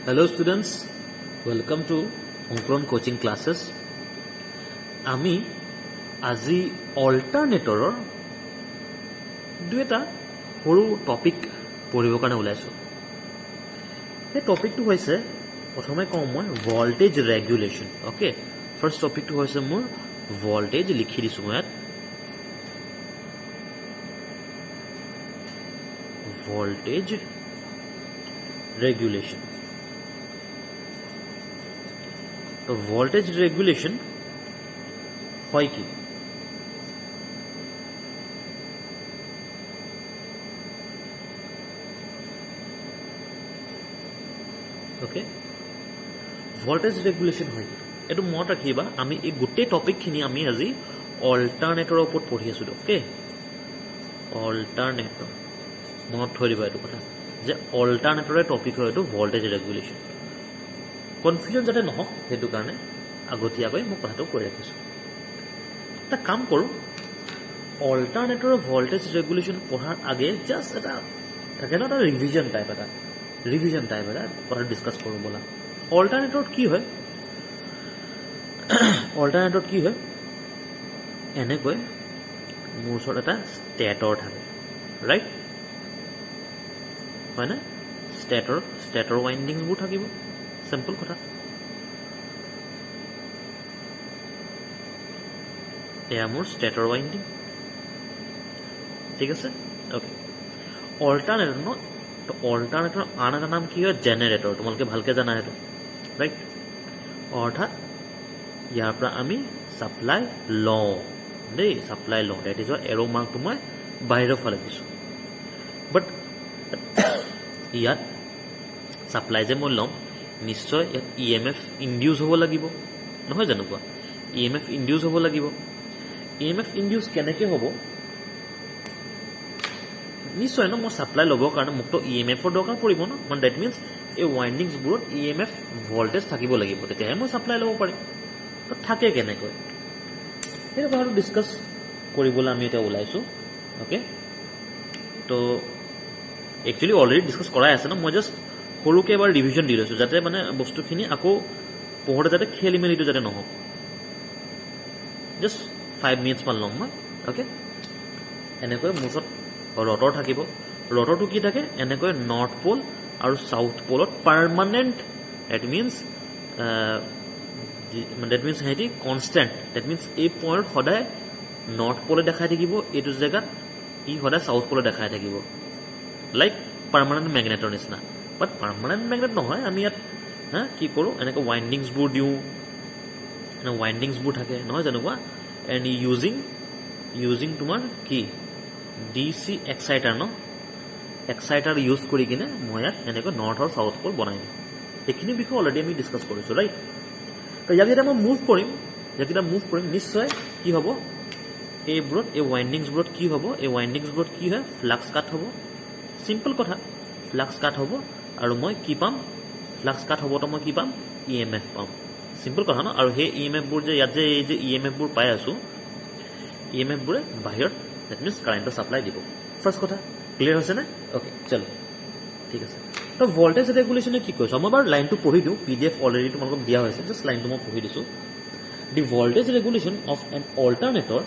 Hello students, welcome to Onkron coaching classes. আমি আজি অল্টাৰনেটৰৰ দুটা সৰু টপিক পঢ়িবৰ কাৰণে ওলাইছোঁ। সেই টপিকটো হৈছে প্ৰথমে কওঁ মই ভল্টেজ ৰেগুলেশ্যন। অ'কে, ফাৰ্ষ্ট টপিকটো হৈছে মোৰ ভল্টেজ, লিখি দিছোঁ মই ইয়াত ভল্টেজ ৰেগুলেশ্যন। তো ভল্টেজ ৰেগুলেশন হয় কি? ওকে, ভল্টেজ ৰেগুলেশন হয় কি এইটো মনত ৰাখিবা। আমি এই গোটেই টপিকখিনি আমি আজি অল্টাৰনেটৰৰ ওপৰত পঢ়ি আছোঁ। ওকে, অল্টাৰনেটৰ মনত থৈ দিবা এইটো কথা যে অল্টাৰনেটৰে টপিক হয় এইটো ভল্টেজ ৰেগুলেশ্যন। কনফিউজন যাতে নহওক সেইটো কাৰণে আগতীয়াকৈ মই কথাটো কৈ ৰাখিছোঁ। এটা কাম কৰোঁ, অল্টাৰনেটৰৰ ভল্টেজ ৰেগুলেশ্যন পঢ়াৰ আগে জাষ্ট এটা থাকে ন, এটা ৰিভিজন টাইপ এটা কথা ডিছকাছ কৰোঁ ব'লা। অল্টাৰনেটৰত কি হয়? অল্টাৰনেটৰত কি হয়, এনেকৈ মোৰ ওচৰত এটা ষ্টেটৰ থাকে, ৰাইট? হয়নে? ষ্টেটৰ ৱাইণ্ডিংছবোৰ থাকিব। চিম্পল কথা। এয়া মোৰ ষ্টেটৰ ৱাইণ্ডিং, ঠিক আছে? অ'কে, অল্টাৰনেটৰ ন, অল্টাৰনেটৰ আন এটা নাম কি হয়? জেনেৰেটৰ। তোমালোকে ভালকৈ জানা সেইটো, ৰাইট? অৰ্থাৎ ইয়াৰ পৰা আমি ছাপ্লাই লওঁ দেই, ছাপ্লাই লওঁ। ডেট ইজ এৰ' মাৰ্কটো মই বাহিৰৰ ফালে দিছোঁ। বাট ইয়াত ছাপ্লাই যে মই ল'ম, নিশ্চয় ইয়াত EMF ইনডিউচ হ'ব লাগিব, নহয় জানো? কোৱা, EMF ইনডিউচ হ'ব লাগিব। EMF ইনডিউচ কেনেকৈ হ'ব? নিশ্চয় ন, মই ছাপ্লাই ল'বৰ কাৰণে মোকতো EMFৰ দৰকাৰ পৰিব ন। মানে ডেট মিনছ এই ৱাইণ্ডিংছবোৰত EMF ভল্টেজ থাকিব লাগিব, তেতিয়াহে মই ছাপ্লাই ল'ব পাৰিম। তো থাকে কেনেকৈ, সেইটো কথাটো ডিছকাছ কৰিবলৈ আমি এতিয়া ওলাইছোঁ। অ'কে, তো একচুৱেলি অলৰেডি ডিছকাছ কৰাই আছে ন, মই জাষ্ট সৰুকৈ এবাৰ ৰিভিজন দি লৈছোঁ যাতে মানে বস্তুখিনি আকৌ পঢ়োঁতে যাতে খেলি মেলিটো যাতে নহওক। জাষ্ট 5 মিনিটছমান ল'ম মই। অ'কে, এনেকৈ মোৰ ওচৰত ৰটৰ থাকিব। ৰটৰটো কি থাকে? এনেকৈ নৰ্থ প'ল আৰু ছাউথ প'লত পাৰ্মানেণ্ট, ডেট মিনছ সিহঁতি কনষ্টেণ্ট। ডেট মিনছ এই পইণ্ট সদায় নৰ্থ প'লে দেখাই থাকিব, এইটো জেগাত ই সদায় ছাউথ প'লে দেখাই থাকিব, লাইক পাৰ্মানেণ্ট মেগনেটৰ নিচিনা। বাট পাৰ্মানেণ্ট মেগনেট নহয়। আমি ইয়াত কি কৰোঁ, এনেকৈ ৱাইণ্ডিংছবোৰ দিওঁ, ৱাইণ্ডিংছবোৰ থাকে, নহয় যেনেকুৱা। এণ্ড ইউজিং তোমাৰ কি DC এক্সাইটাৰ ন, এক্সাইটাৰ ইউজ কৰি কিনে মই ইয়াত এনেকৈ নৰ্থ আৰু ছাউথ প'ল বনাই দিওঁ। এইখিনি বিষয়ে অলৰেডি আমি ডিছকাছ কৰিছোঁ, ৰাইট? তো ইয়াক যেতিয়া মই মুভ কৰিম, নিশ্চয় কি হ'ব, এইবোৰত, এই ৱাইণ্ডিংছবোৰত কি হ'ব? এই ৱাইণ্ডিংছবোৰত কি হয়? ফ্লাক্স কাট হ'ব। চিম্পল কথা, ফ্লাক্স কাট হ'ব আৰু মই কি পাম? ফ্লাক্স কাট হ'ব তো মই কি পাম? EMF পাম। চিম্পল কথা ন। আৰু সেই EMFবোৰ যে ইয়াত যে এই যে EMFবোৰ পাই আছোঁ, EMFবোৰে বাহিৰত, ডেট মিনছ কাৰেণ্টৰ ছাপ্লাই দিব। ফাৰ্ষ্ট কথা ক্লিয়াৰ হৈছেনে? অ'কে, চলো, ঠিক আছে। তো ভল্টেজ ৰেগুলেশ্যনে কি কৈছোঁ, মই বাৰু লাইনটো পঢ়ি দিওঁ। PDF অলৰেডি তোমালোকক দিয়া হৈছে, জাষ্ট লাইনটো মই পঢ়ি দিছোঁ। The voltage regulation of an alternator,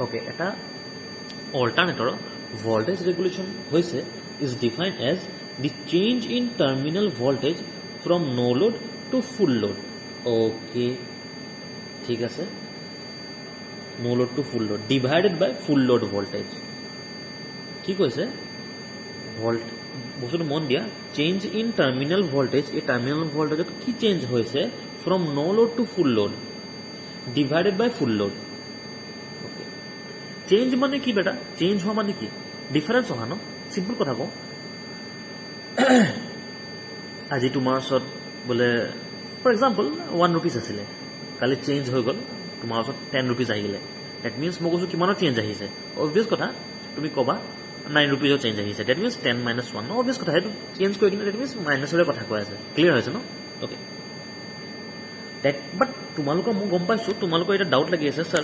okay, এটা অল্টাৰনেটৰৰ ভল্টেজ ৰেগুলেশ্যন হৈছে is defined as the change in terminal voltage from no' load to full load. Okay, ঠিক আছে। No' load to full load divided by full load voltage. কি কৈছে? বস্তুটো মন দিয়া, চেঞ্জ ইন টাৰ্মিনেল ভল্টেজ, এই terminal ভল্টেজত কি চেঞ্জ হৈছে? From no' load to full load divided by full load. Okay, change মানে কি বেটা? চেঞ্জ হোৱা মানে কি? ডিফাৰেঞ্চ অহা ন। চিম্পল কথা কওঁ, আজি তোমাৰ ওচৰত বোলে ফৰ এক্সাম্পল 1 rupees আছিলে, কালি চেঞ্জ হৈ গ'ল, তোমাৰ ওচৰত 10 rupees আহিলে। ডেট মিনছ মই কৈছোঁ কিমানৰ চেঞ্জ আহিছে? অবভিয়াছ কথা, তুমি ক'বা 9 rupeesৰ চেঞ্জ আহিছে। ডেট মিনছ 10 - 1 ন, অবভিয়াছ কথা। সেইটো চেঞ্জ কৰি কিনে ডেট মিনছ মাইনাছৰে কথা কৈ আছে। ক্লিয়াৰ হৈছে ন? অ'কে, বাট তোমালোকৰ, মই গম পাইছোঁ তোমালোকৰ এতিয়া ডাউট লাগি আছে, ছাৰ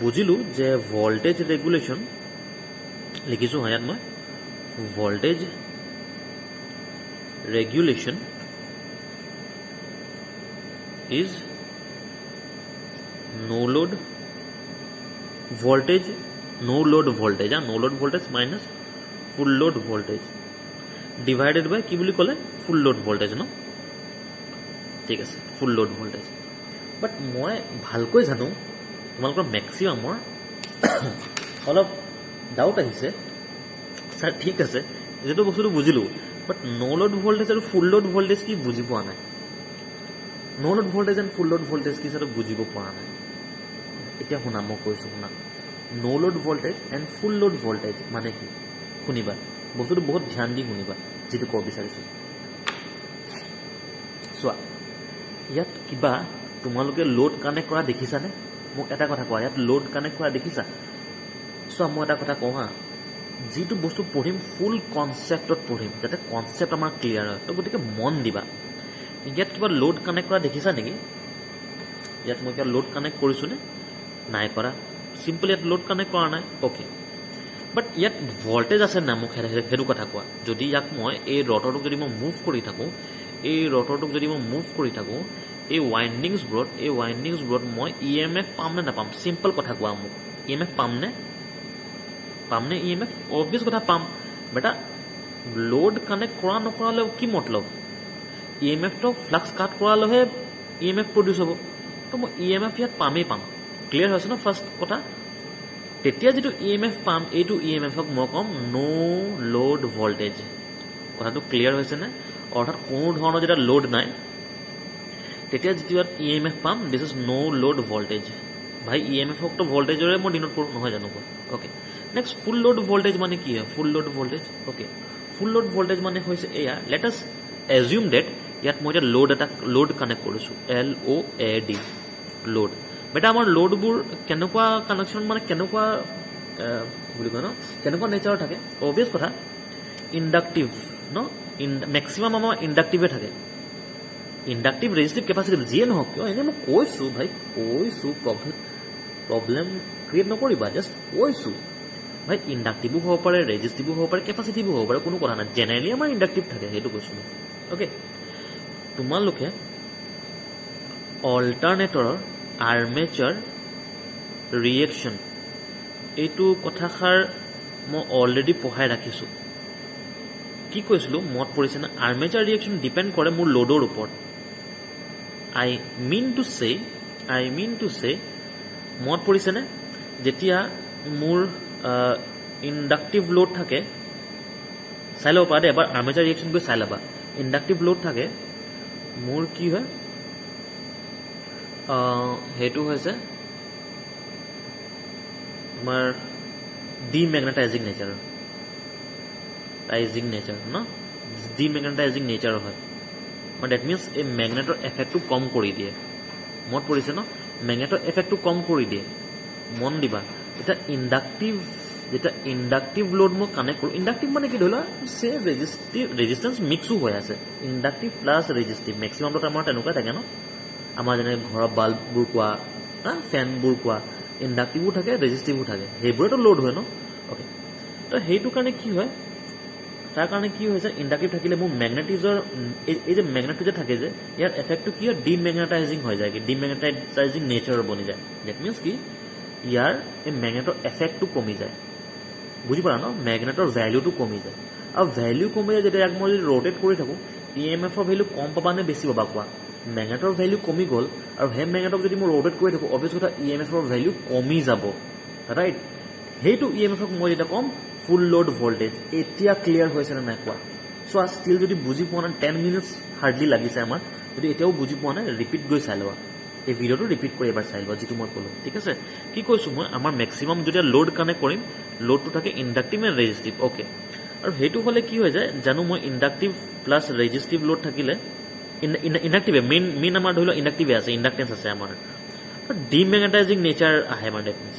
বুজিলোঁ যে ভল্টেজ ৰেগুলেশ্যন লিখিছোঁ হয় ইয়াত মই, voltage regulation is no load voltage minus full load voltage divided by কি বুলি ক'লে full load voltage ন ঠিক আছে full load voltage বাট মই ভালকৈ জানো তোমালোকৰ মেক্সিমামৰ অলপ ডাউট আহিছে স্যাৰ ঠিক আছে যেটো বস্তুটো বুজিলো বাট নো লোড ভোল্টেজ আৰু ফুল লোড ভোল্টেজ কি বুজি পোৱা নাই no load voltage and full load voltage কি সেটা বুজিব পৰা নাই এতিয়া শুনা মই কৈছো শুনা no load voltage and full load voltage মানে কি শুনিবা বস্তুটো বহুত ধ্যান দি শুনিবা যেটো ক'ব বিচাৰিছো চোৱা ইয়াত কিবা তোমালোকে লোড কানেক্ট কৰা দেখিছানে মোক এটা কথা কোৱা ইয়াত লোড কানেক্ট কৰা দেখিছা চোৱা মই এটা কথা কওঁ হা যিটো বস্তু পঢ়িম ফুল কনচেপ্টত পঢ়িম যাতে কনচেপ্ট আমাৰ ক্লিয়াৰ হয় তো গতিকে মন দিবা ইয়াত কিবা লোড কানেক্ট কৰা দেখিছা নেকি ইয়াত মই কিবা লোড কানেক্ট কৰিছোঁ নে নাই কৰা চিম্পল ইয়াত লোড কানেক্ট কৰা নাই অ'কে বাট ইয়াত ভল্টেজ আছে না মোক সেইটো কথা কোৱা যদি ইয়াক মই এই ৰটৰটোক যদি মই মুভ কৰি থাকোঁ এই ৱাইণ্ডিংছবোৰত মই EMF পাম নে নাপাম চিম্পল কথা কোৱা মোক EMF পাম নে EMF অবভিয়াছ কথা পাম বেটা লোড কানেক্ট কৰা নকৰালেও কি মতলব EMFটো ফ্লাক্স কাট কৰালেহে EMF প্ৰডিউচ হ'ব তো মই EMF ইয়াত পামেই পাম ক্লিয়াৰ হৈছে ন ফাৰ্ষ্ট কথা তেতিয়া যিটো EMF পাম এইটো EMFক মই ক'ম নো লোড ভল্টেজ কথাটো ক্লিয়াৰ হৈছে নে অৰ্থাৎ কোনো ধৰণৰ যেতিয়া লোড নাই তেতিয়া যিটো EMF পাম this is no load voltage ভাই EMFক তো ভল্টেজৰে মই দিনত কৰোঁ নহয় জানো okay next full load voltage মানে কি হয় full load voltage okay full load voltage মানে হৈছে এয়া লেট আছ এজিউম ডেট ইয়াত মই এতিয়া লোড কানেক্ট কৰিছোঁ LOAD লোড বেটা আমাৰ লোডবোৰ কেনেকুৱা কানেকশ্যন মানে কেনেকুৱা বুলি কয় ন কেনেকুৱা নেচাৰৰ থাকে অবভিয়াছ কথা ইণ্ডাক্টিভ ন মেক্সিমাম আমাৰ ইণ্ডাক্টিভে থাকে ইণ্ডাক্টিভ ৰেজিষ্টিভ কেপাচিটিভ যিয়ে নহওক কিয় এনেই মই কৈছোঁ ভাই প্ৰব্লেম ক্ৰিয়েট নকৰিবা জাষ্ট কৈছোঁ ভাই ইণ্ডাক্টিভো হ'ব পাৰে ৰেজিষ্টিভো হ'ব পাৰে কেপাচিটিভো হ'ব পাৰে কোনো কথা নাই জেনেৰেলি আমাৰ ইণ্ডাক্টিভ থাকে সেইটো কৈছোঁ মই অ'কে তোমালোকে অল্টাৰনেটৰৰ আৰ্মেচাৰ ৰিয়েকশ্যন এইটো কথাষাৰ মই অলৰেডি পঢ়াই ৰাখিছোঁ কি কৈছিলোঁ মত পৰিছে না আৰ্মেচাৰ ৰিয়েকশ্যন ডিপেণ্ড কৰে মোৰ লোডৰ ওপৰত আই মিন টু চে মত পৰিছেনে যেতিয়া মোৰ ইণ্ডাক্টিভ লোড থাকে চাই ল'ব পাৰা দেই এবাৰ আৰ্মেচাৰ ৰিয়েকশ্যন গৈ চাই ল'বা ইণ্ডাক্টিভ লোড থাকে মোৰ কি হয় সেইটো হৈছে তোমাৰ ডিমেগনেটাইজিং নেচাৰৰ ন ডিমেগনেটাইজিং নেচাৰৰ হয় ডেট মিনছ এই মেগনেটৰ এফেক্টটো কম কৰি দিয়ে মনত পৰিছে ন মেগনেটৰ এফেক্টটো কম কৰি দিয়ে মন দিবা এতিয়া ইণ্ডাক্টিভ লোড মই কানেক্ট কৰোঁ ইণ্ডাক্টিভ মানে কি ধৰি লোৱা চে ৰেজিষ্টেঞ্চ মিক্সো হৈ আছে ইণ্ডাক্টিভ প্লাছ ৰেজিষ্টিভ মেক্সিমামটো আমাৰ তেনেকুৱাই থাকে ন আমাৰ যেনে ঘৰৰ বাল্ববোৰ কোৱা ফেনবোৰ কোৱা ইণ্ডাক্টিভো থাকে ৰেজিষ্টিভো থাকে সেইবোৰেতো লোড হয় ন অ'কে তো সেইটো কাৰণে কি হয় তাৰ কাৰণে কি হৈছে ইণ্ডাক্টিভ থাকিলে মোৰ মেগনেটিজৰ এই যে মেগনেটটো যে থাকে যে ইয়াৰ এফেক্টটো কি হয় ডিমেগনেটাইজিং হৈ যায় ডিমেগনেটাইজিং নেচাৰৰ বনি যায় ডেট মিনছ কি ইয়াৰ এই মেগনেটৰ এফেক্টটো কমি যায় বুজি পাৰা ন মেগনেটৰ ভেলিউটো কমি যায় আৰু ভেলিউ কমি যায় যেতিয়া ইয়াক মই যদি ৰোটেট কৰি থাকোঁ EMFৰ ভেলিউ কম পাবা নে বেছি পাবা কোৱা মেগনেটৰ ভেলিউ কমি গ'ল আৰু সেই মেগনেটক যদি মই ৰোটেট কৰি থাকোঁ অবভিয়াছ কথা EMFৰ ভেলিউ কমি যাব ৰাইট সেইটো EMFক মই যেতিয়া ক'ম ফুল লোড ভল্টেজ এতিয়া ক্লিয়াৰ হৈছে নে নাই কোৱা চোৱা ষ্টিল যদি বুজি পোৱা নাই 10 মিনিটছ হাৰ্ডলি লাগিছে আমাৰ যদি এতিয়াও বুজি পোৱা নাই ৰিপিট গৈ চাই লোৱা এই ভিডিঅ'টো ৰিপিট কৰি এবাৰ চাই লোৱা যিটো মই ক'লোঁ ঠিক আছে কি কৈছোঁ মই আমাৰ মেক্সিমাম যেতিয়া লোড কানেক্ট কৰিম লোডটো থাকে ইণ্ডাক্টিভ এণ্ড ৰেজিষ্টিভ অ'কে আৰু সেইটো হ'লে কি হৈ যায় জানো মই ইণ্ডাক্টিভ প্লাছ ৰেজিষ্টিভ লোড থাকিলে ইণ্ডাক্টিভে মেইন আমাৰ ধৰি লোৱা ইণ্ডাক্টিভে আছে ইণ্ডাক্টেঞ্চ আছে আমাৰ ডিমেগনেটাইজিং নেচাৰ আহে আমাৰ ডেট মিনছ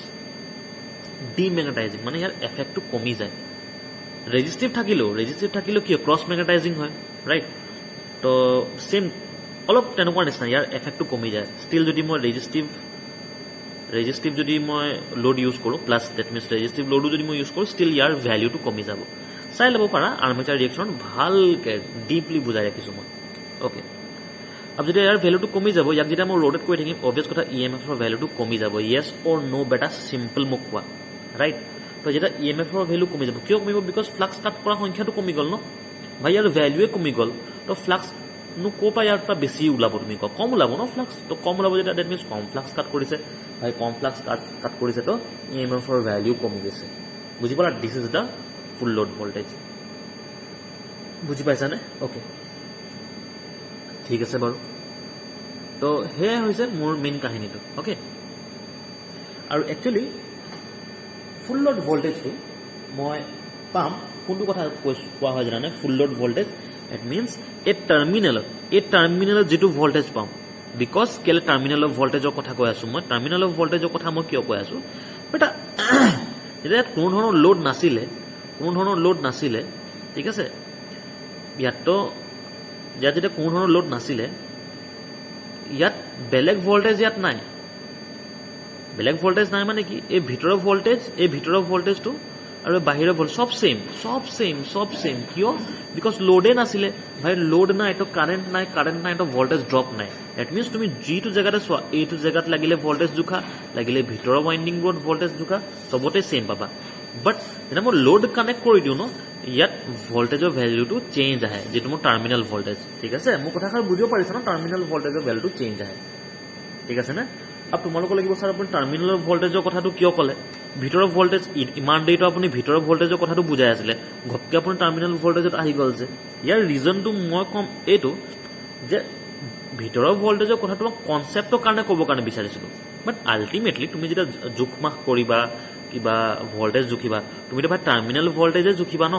ডিমেগনেটাইজিং মানে ইয়াৰ এফেক্টটো কমি যায় ৰেজিষ্টিভ থাকিলেও কি ক্ৰছ মেগনেটাইজিং হয় ৰাইট তো চেম অলপ তেনেকুৱা নিচিনা ইয়াৰ এফেক্টটো কমি যায় ষ্টিল যদি মই ৰেজিষ্টিভ যদি মই লোড ইউজ কৰোঁ প্লাছ ডেট মিনছ ৰেজিষ্টিভ লোডো যদি মই ইউজ কৰোঁ ষ্টিল ইয়াৰ ভেলিউটো কমি যাব চাই ল'ব পাৰা আৰ্মেচাৰ ৰিয়েকশ্যনত ভালকৈ ডিপলি বুজাই ৰাখিছোঁ মই অ'কে আৰু যেতিয়া ইয়াৰ ভেলুটো কমি যাব ইয়াক যেতিয়া মই ৰ'টেট কৰি থাকিম অভিয়াছ কথা ই এম এফৰ ভেলুটো কমি যাব য়েছ অৰ ন' বেটা চিম্পল মোক কোৱা ৰাইট তো যেতিয়া ই এম এফৰ ভেলু কমি যাব কিয় কমিব বিকজ ফ্লাক্স কাট কৰা সংখ্যাটো কমি গ'ল ন ভাই ইয়াৰ ভেলুৱে কমি গ'ল তো ফ্লাক্সনো ক'ৰ পৰা ইয়াৰ পৰা বেছি ওলাব তুমি কোৱা কম ওলাব ন ফ্লাক্স তো কম ওলাব যেতিয়া ডেট মিনছ কম ফ্লাক্স কাট কৰিছে ভাই কম ফ্লাক্স কাট কৰিছে তো ই এম এফৰ ভেলু কমি গৈছে বুজি পালা দিছ is the full load voltage বুজি পাইছানে অ'কে ঠিক আছে বাৰু তো সেয়াই হৈছে মোৰ মেইন কাহিনীটো অ'কে আৰু একচুৱেলি ফুল লোড ভল্টেজটো মই পাম কোনটো কথা কোৱা হয় জানানে ফুল লোড ভল্টেজ ইট মিনছ এই টাৰ্মিনেলত যিটো ভল্টেজ পাম বিকজ কেলে টাৰ্মিনেল অফ ভল্টেজৰ কথা কৈ আছোঁ মই টাৰ্মিনেল অফ ভল্টেজৰ কথা মই কিয় কৈ আছোঁ বেটা যেতিয়া ইয়াত কোনো ধৰণৰ লোড নাছিলে ঠিক আছে ইয়াত যেতিয়া কোনো ধৰণৰ লোড নাছিলে ইয়াত বেলেগ ভল্টেজ ইয়াত নাই বেলেগ ভল্টেজ নাই মানে কি এই ভিতৰৰ ভল্টেজটো আৰু বাহিৰৰ ভল্টেজ সব সেম কিয় বিকজ লোডে নাছিলে ভাই লোড নাই তো কাৰেণ্ট নাই তো ভল্টেজ ড্ৰপ নাই ডেট মিনছ তুমি যিটো জেগাতে চোৱা এইটো জেগাত লাগিলে ভল্টেজ জোখা লাগিলে ভিতৰৰ ৱাইণ্ডিংবোৰত ভল্টেজ জোখা চবতে সেম পাবা বাট যেতিয়া মই লোড কানেক্ট কৰি দিওঁ ন ইয়াত ভল্টেজৰ ভেলুটো চেঞ্জ আহে যিটো মোৰ টাৰ্মিনেল ভল্টেজ ঠিক আছে মোৰ কথাষাৰ বুজিব পাৰিছা ন টাৰ্মিনেল ভল্টেজৰ ভেলুটো চেঞ্জ আহে ঠিক আছে নে আৰু তোমালোকৰ লাগিব ছাৰ আপুনি টাৰ্মিনেলৰ ভল্টেজৰ কথাটো কিয় ক'লে ভিতৰৰ ভল্টেজ ইমান দেৰিতো আপুনি ভিতৰৰ ভল্টেজৰ কথাটো বুজাই আছিলে ঘপকৈ আপুনি টাৰ্মিনেল ভল্টেজত আহি গ'ল যে ইয়াৰ ৰিজনটো মই ক'ম এইটো যে ভিতৰৰ ভল্টেজৰ কথাটো মই কনচেপ্টৰ কাৰণে ক'বৰ কাৰণে বিচাৰিছিলোঁ বাট আল্টিমেটলি তুমি যেতিয়া জোখ মাখ কৰিবা কিবা ভল্টেজ জুখিবা তুমিতো ভাই টাৰ্মিনেল ভল্টেজে জুখিবা ন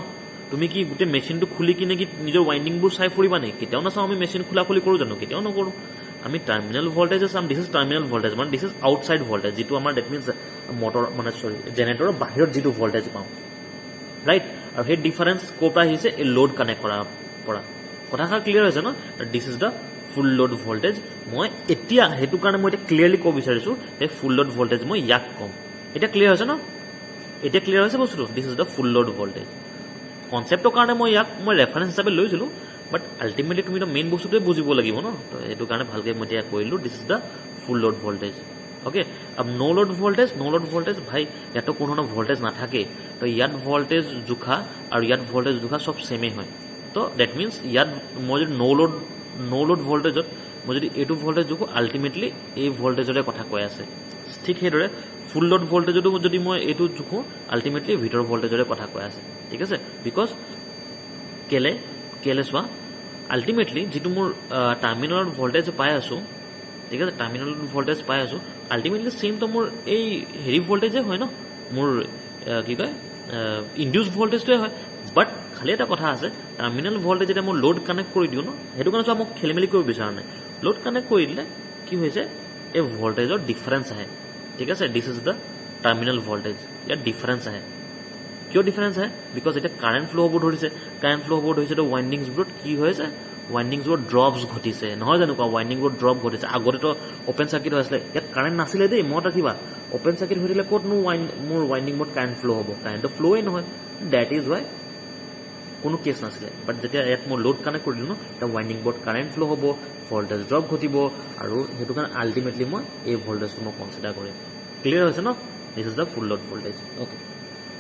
তুমি কি গোটেই মেচিনটো খুলি কিনে কি নিজৰ ৱাইণ্ডিংবোৰ চাই ফুৰিবা নেকি কেতিয়াও নাচাওঁ আমি মেচিন খোলা খুলি কৰোঁ জানো কেতিয়াও নকৰোঁ আমি টাৰ্মিনেল ভল্টেজে চাম দিছ ইজ টাৰ্মিনেল ভল্টেজ মানে দিছ ইজ আউটছাইড ভল্টেজ যিটো আমাৰ ডেট মিনছ মটৰ মানে জেনেৰেটৰৰ বাহিৰত যিটো ভল্টেজ পাওঁ ৰাইট আৰু সেই ডিফাৰেঞ্চ ক'ৰ পৰা আহিছে এই লোড কানেক্ট কৰাৰ পৰা কথাষাৰ ক্লিয়াৰ হৈছে ন this is the full load voltage মই এতিয়া সেইটো কাৰণে মই এতিয়া ক্লিয়াৰলি ক'ব বিচাৰিছোঁ যে ফুল লোড ভল্টেজ মই ইয়াক ক'ম এতিয়া ক্লিয়াৰ হৈছে ন এতিয়া ক্লিয়াৰ হৈছে বস্তুটো this is the full load voltage কনচেপ্টৰ কাৰণে মই ইয়াক মই ৰেফাৰেঞ্চ হিচাপে লৈছিলোঁ বাট আল্টিমেটলি তুমিতো মেইন বস্তুটোৱে বুজিব লাগিব ন তো সেইটো কাৰণে ভালকৈ মই এতিয়া কৰিলোঁ দিছ is the full load voltage okay আৰু ন' লোড ভল্টেজ ভাই ইয়াতো কোনো ধৰণৰ ভল্টেজ নাথাকে তো ইয়াত ভল্টেজ জোখা আৰু ইয়াত ভল্টেজ জোখা চব ছেমেই হয় তো ডেট মিনছ ইয়াত মই যদি ন' লোড ভল্টেজত মই যদি এইটো ভল্টেজ জোখোঁ আল্টিমেটলি এই ভল্টেজৰে কথা কৈ আছে ঠিক সেইদৰে ফুল লোড ভল্টেজতো যদি মই এইটো জোখোঁ আল্টিমেটলি ভিতৰৰ ভল্টেজৰে কথা কৈ আছে ঠিক আছে বিকজ কেলে চোৱা আল্টিমেটলি যিটো মোৰ টাৰ্মিনেলত ভল্টেজ পাই আছোঁ ঠিক আছে টাৰ্মিনেলত ভল্টেজ পাই আছোঁ আল্টিমেটলি ছেমটো মোৰ এই হেৰি ভল্টেজে হয় ন মোৰ কি কয় ইনডিউচ ভল্টেজটোৱে হয় বাট খালি এটা কথা আছে টাৰ্মিনেল ভল্টেজ যেতিয়া মই লোড কানেক্ট কৰি দিওঁ ন সেইটো কাৰণে চোৱা মোক খেলি মেলি কৰিব বিচৰা নাই লোড কানেক্ট কৰি দিলে কি হৈছে এই ভল্টেজৰ ডিফাৰেঞ্চ আহে ঠিক আছে this is the terminal voltage ইয়াত ডিফাৰেঞ্চ আহে কিয় ডিফাৰেঞ্চ আহে বিকজ এতিয়া কাৰেণ্ট ফ্ল' হ'ব ধৰিছে তো ৱাইণ্ডিংছবোৰত কি হৈছে ৱাইণ্ডিংছবোৰত ড্ৰপছ ঘটিছে নহয় জানো কোৱা ৱাইণ্ডিংবোৰত ড্ৰপ ঘটিছে আগতেতো অ'পেন চাৰ্কিট হৈ আছিলে ইয়াত কাৰেণ্ট নাছিলে দেই মনত ৰাখিবা অ'পেন চাৰ্কিট হৈ থাকিলে ক'তনো মোৰ ৱাইণ্ডিংবোৰত কাৰেণ্ট ফ্ল' হ'ব কাৰেণ্টটো ফ্ল'ই নহয় ডেট ইজ ৱাই কোনো কেছ নাছিলে বাট যেতিয়া ইয়াত মই লোড কানেক্ট কৰি দিলোঁ ন এতিয়া ৱাইণ্ডিংবোৰত কাৰেণ্ট ফ্ল' হ'ব ভল্টেজ ড্ৰপ ঘটিব আৰু সেইটো কাৰণে আল্টিমেটলি মই এই ভল্টেজটো মই কনচিডাৰ কৰিম ক্লিয়াৰ হৈছে ন this is the full load voltage okay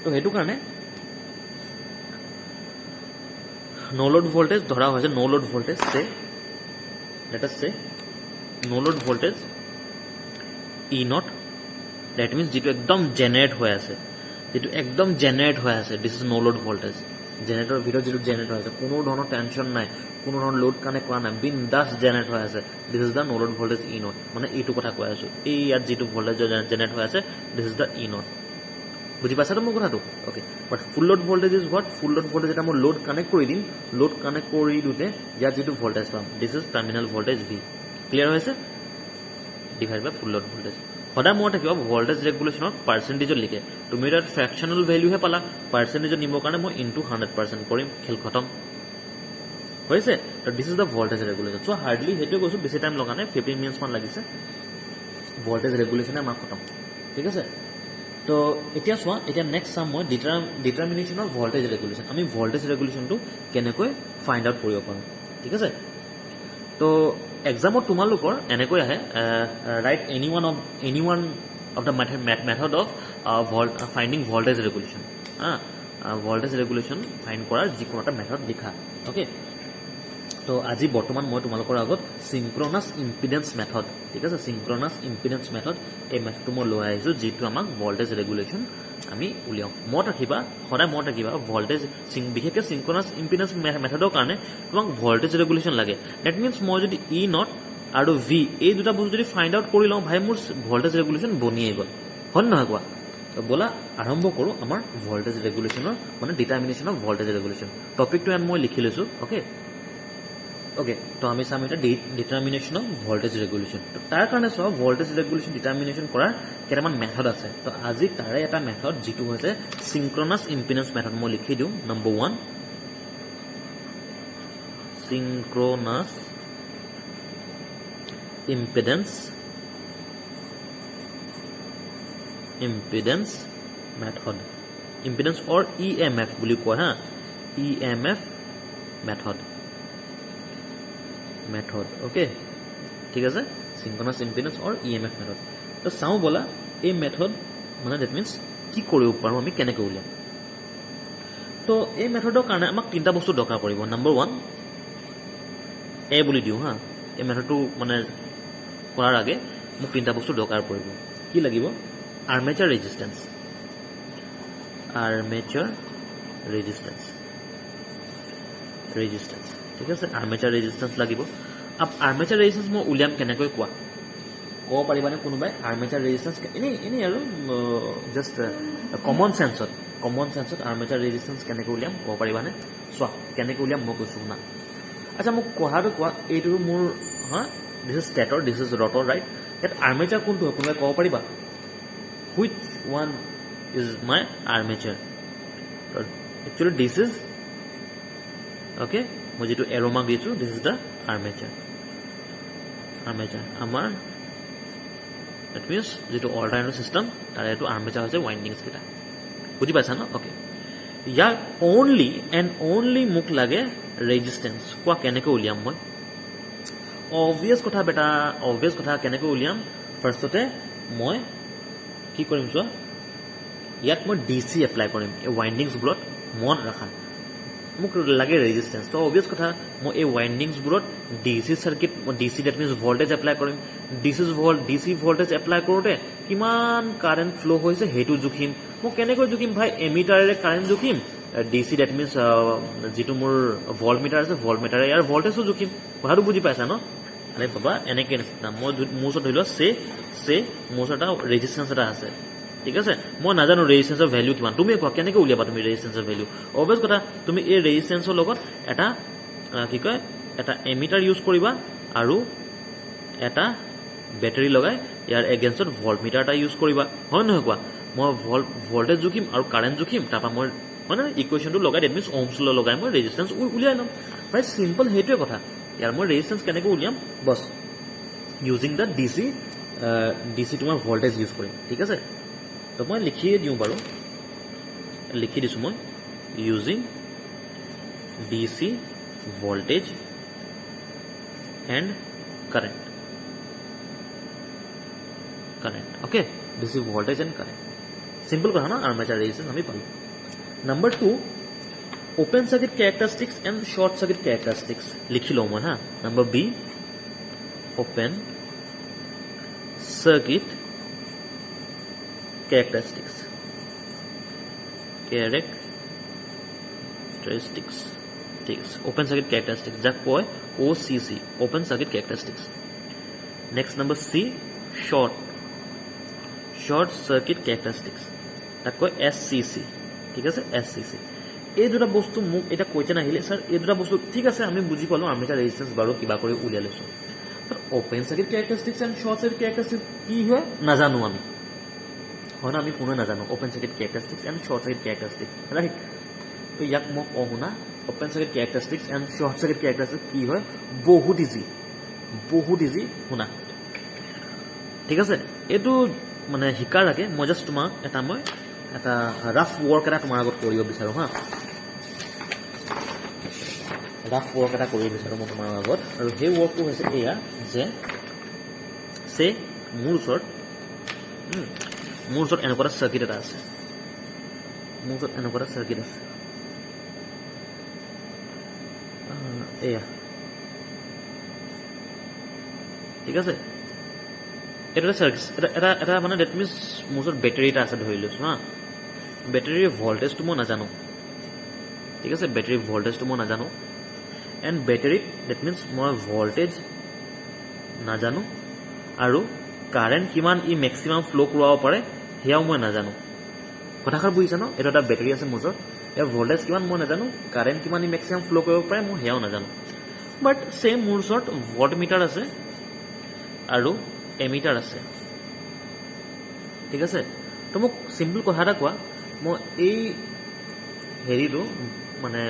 তো সেইটো কাৰণে নো লোড ভল্টেজ ধৰা হৈছে নো load voltage let us say no load voltage E naught that means যিটো একদম জেনেৰেট হৈ আছে this is no load voltage জেনেৰেটৰৰ ভিতৰত যিটো জেনেৰেট হৈ আছে কোনো ধৰণৰ টেনশ্যন নাই কোনো ধৰণৰ লোড কানেক্ট কৰা নাই বিন্দাছ জেনেৰেট হৈ আছে this is the no load voltage ই নট মানে এইটো কথা কৈ আছোঁ এই ইয়াত যিটো ভল্টেজ জেনেৰেট হৈ আছে this is the E not বুজি পাইছাতো মোৰ কথাটো okay but full load voltage is what full load voltage যেতিয়া মই লোড কানেক্ট কৰি দিম লোড কানেক্ট কৰি দিওঁতে ইয়াত যিটো ভল্টেজ পাম this is terminal voltage V clear হৈছে ডিভাইড বাই ফুল লোড ভল্টেজ সদায় মনত থাকিব ভল্টেজ ৰেগুলেশ্যনত পাৰ্চেণ্টেজত লিখে তুমি তাত ফ্ৰেকশ্যনেল ভেল্যুহে পালা পাৰ্চেণ্টেজত নিবৰ কাৰণে মই ইনটু 100% কৰিম খেল খতম হৈছে দিছ is the voltage regulation so' hardly সেইটোৱে কৈছোঁ বেছি টাইম লগা নাই 15 মিনিটছমান লাগিছে ভল্টেজ ৰেগুলেশ্যনে আমাক খতম ঠিক আছে তো এতিয়া চোৱা এতিয়া নেক্সট চাম মই ডিটাৰমিনেশ্যন অফ ভল্টেজ ৰেগুলেশ্যন আমি ভল্টেজ ৰেগুলেশ্যনটো কেনেকৈ ফাইণ্ড আউট কৰিব পাৰোঁ ঠিক আছে তো এক্সামত তোমালোকৰ এনেকৈ আহে right any one of the method of finding voltage regulation voltage regulation find কৰাৰ যিকোনো এটা মেথড লিখা অ'কে তো আজি বৰ্তমান মই তোমালোকৰ আগত চিংক্ৰনাছ ইম্পিডেন্স মেথড ঠিক আছে চিংক্ৰনাছ ইম্পিডেন্স মেথড এই মেথডটো মই লৈ আহিছোঁ যিটো আমাক ভল্টেজ ৰেগুলেশ্যন আমি উলিয়াওঁ মনত ৰাখিবা সদায় মনত ৰাখিবা ভল্টেজ বিশেষকৈ চিংক্ৰনাছ ইম্পিডেন্স মেথডৰ কাৰণে তোমাক ভল্টেজ ৰেগুলেশ্যন লাগে ডেট মিনছ মই যদি ই নট আৰু ভি এই দুটা বস্তু যদি ফাইণ্ড আউট কৰি লওঁ ভাই মোৰ ভল্টেজ ৰেগুলেশ্যন বনিয়েই গ'ল হয় নহয় কোৱা তো ব'লা আৰম্ভ কৰোঁ আমাৰ ভল্টেজ ৰেগুলেশ্যনৰ মানে ডিটাৰমিনেশ্যন অফ ভল্টেজ ৰেগুলেশ্যন টপিকটো ইয়াত মই লিখি লৈছোঁ অ'কে তো আমি চাম এতিয়া ডিটাৰমিনেশ্যন অফ ভল্টেজ ৰেগুলেশ্যন তো তাৰ কাৰণে চোৱা ভল্টেজ ৰেগুলেশ্যন ডিটাৰমিনেশ্যন কৰাৰ কেইটামান মেথড আছে তো আজি তাৰে এটা মেথড যিটো হৈছে চিংক্ৰনাছ ইম্পিডেন্স মেথড মই লিখি দিওঁ number 1 synchronous impedance method impedance or EMF বুলি কোৱা হা EMF মেথড অ'কে ঠিক আছে synchronous impedance or EMF method তো চাওঁ ব'লা এই মেথড মানে ডেট মিনছ কি কৰিব পাৰোঁ আমি কেনেকৈ উলিয়াম তো এই মেথডৰ কাৰণে আমাক তিনিটা বস্তু দৰকাৰ পৰিব নম্বৰ 1 এ বুলি দিওঁ হা এই মেথডটো মানে কৰাৰ আগে মোক তিনিটা বস্তু দৰকাৰ পৰিব কি লাগিব আৰ্মেচাৰ ৰেজিষ্টেন্স ঠিক আছে আৰ্মেচাৰ ৰেজিষ্টেন্স লাগিব আৰ্মেচাৰ ৰেজিষ্টেন্স মই উলিয়াম কেনেকৈ কোৱা ক'ব পাৰিবানে কোনোবাই আৰ্মেচাৰ ৰেজিষ্টেন্স এনেই আৰু জাষ্ট কমন চেন্সত আৰ্মেচাৰ ৰেজিষ্টেন্স কেনেকৈ উলিয়াম ক'ব পাৰিবানে চোৱা কেনেকৈ উলিয়াম মই কৈছোঁ শুনা আচ্ছা মোক কথাটো কোৱা এইটো মোৰ হা this is stator this is rotor right ইয়াত আৰ্মেচাৰ কোনটো হয় কোনোবাই ক'ব পাৰিবা which one is my armature actually this is okay মই যিটো এৰ' মাৰ্ক দিছোঁ দিছ ইজ দ্য আৰ্মেচাৰ আমাৰ ডেট মিনছ যিটো অল্টাৰনেটিভ চিষ্টেম তাৰে এইটো আৰ্মেচাৰ হৈছে ৱাইণ্ডিংছকেইটা বুজি পাইছা ন অ'কে ইয়াক অনলি মোক লাগে ৰেজিষ্টেন্স কোৱা কেনেকৈ উলিয়াম মই অবভিয়াছ কথা কেনেকৈ উলিয়াম ফাৰ্ষ্টতে মই কি কৰিম চোৱা ইয়াত মই DC এপ্লাই কৰিম এই ৱাইণ্ডিংছবোৰত মনত ৰাখা মোক লাগে ৰেজিষ্টেন্স তো অবভিয়াছ কথা মই এই ৱাইণ্ডিংছবোৰত DC circuit DC that means voltage apply কৰিম DC ভল্টেজ এপ্লাই কৰোঁতে কিমান কাৰেণ্ট ফ্ল' হৈছে সেইটো জুখিম মই কেনেকৈ জুখিম ভাই এমিটাৰেৰে কাৰেণ্ট জুখিম DC ডেট মিনছ যিটো মোৰ ভল্ট মিটাৰ আছে ভল্ট মিটাৰে ইয়াৰ ভল্টেজো জুখিম কথাটো বুজি পাইছা ন আৰে বাবা এনেকৈ নিচিনা মই মোৰ ওচৰত ধৰি লোৱা মোৰ ওচৰত এটা ৰেজিষ্টেন্স এটা আছে ঠিক আছে মই নাজানো ৰেজিষ্টেন্সৰ ভেলিউ কিমান তুমি কোৱা কেনেকৈ উলিয়াবা তুমি ৰেজিষ্টেন্সৰ ভেলিউ অবভিয়াছ কথা তুমি এই ৰেজিষ্টেন্সৰ লগত এটা কি কয় এটা এমিটাৰ ইউজ কৰিবা আৰু এটা বেটাৰী লগাই ইয়াৰ এগেইনষ্টত ভল্ট মিটাৰ এটা ইউজ কৰিবা হয় নহয় কোৱা মই ভল্টেজ জুখিম আৰু কাৰেণ্ট জুখিম তাৰপৰা মই মানে ইকুৱেশ্যনটো লগাই ডেট মিনছ ohms law লগাই মই ৰেজিষ্টেন্স উলিয়াই ল'ম ভাই চিম্পল সেইটোৱে কথা ইয়াৰ মই ৰেজিষ্টেন্স কেনেকৈ উলিয়াম বছ ইউজিং দ্য DC তোমাৰ ভল্টেজ ইউজ কৰিম ঠিক আছে তো মই লিখিয়ে দিওঁ বাৰু লিখি দিছোঁ মই using DC voltage and current okay DC voltage and current simple কথা ন আৰ্মেচাৰ ৰেজিষ্টেন্স আমি পালোঁ number 2 open circuit characteristics and short circuit characteristics লিখি লওঁ মই হা number B open circuit characteristics ঠিক আছে open circuit characteristics যাক কয় OCC open circuit characteristics next number C short circuit characteristics তাক কয় SCC ঠিক আছে SCC এই দুটা বস্তু মোক এটা কৈছে নাহিলে স্যাৰ এই দুটা বস্তু ঠিক আছে আমি বুজি পালোঁ আৰ্মেচাৰ ৰেজিষ্টেন্স বাৰু কিবা কৰি উলিয়াই লৈছোঁ open circuit characteristics and short circuit characteristics কি হয় নাজানো আমি হয় না আমি কোনো নাজানো open circuit characteristics and short circuit characteristics right তো ইয়াক মোক শুনা open circuit characteristics and short circuit characteristics কি হয় বহুত ইজি শুনা ঠিক আছে এইটো মানে শিকাৰ আগে মই জাষ্ট তোমাক এটা ৰাফ ৱৰ্ক এটা তোমাৰ আগত কৰিব বিচাৰোঁ হা ৰাফ ৱৰ্ক এটা কৰিব বিচাৰোঁ মই তোমাৰ আগত আৰু সেই ৱৰ্কটো হৈছে এয়া যে মোৰ ওচৰত এনেকুৱা এটা চাৰ্কিট এটা আছে এয়া ঠিক আছে এটা চাৰ্কিট এটা মানে ডেট মিনছ মোৰ ওচৰত বেটেৰী এটা আছে ধৰি লৈছোঁ হা বেটেৰীৰ ভল্টেজটো মই নাজানো ঠিক আছে বেটেৰীৰ ভল্টেজটো মই নাজানো এণ্ড বেটেৰীত ডেট মিনছ মই ভল্টেজ নাজানো আৰু কাৰেণ্ট কিমান ই মেক্সিমাম ফ্ল' কৰাব পাৰে সেয়াও মই নাজানো কথাষাৰ বুজিছা ন এইটো এটা বেটেৰী আছে মোৰ ওচৰত ইয়াৰ ভল্টেজ কিমান মই নাজানো কাৰেণ্ট কিমান ই মেক্সিমাম ফ্ল' কৰিব পাৰে মই সেয়াও নাজানো বাট ছেম মোৰ ওচৰত ভল্ট মিটাৰ আছে আৰু এমিটাৰ আছে ঠিক আছে তো মোক চিম্পল কথা এটা কোৱা মই এই হেৰিটো মানে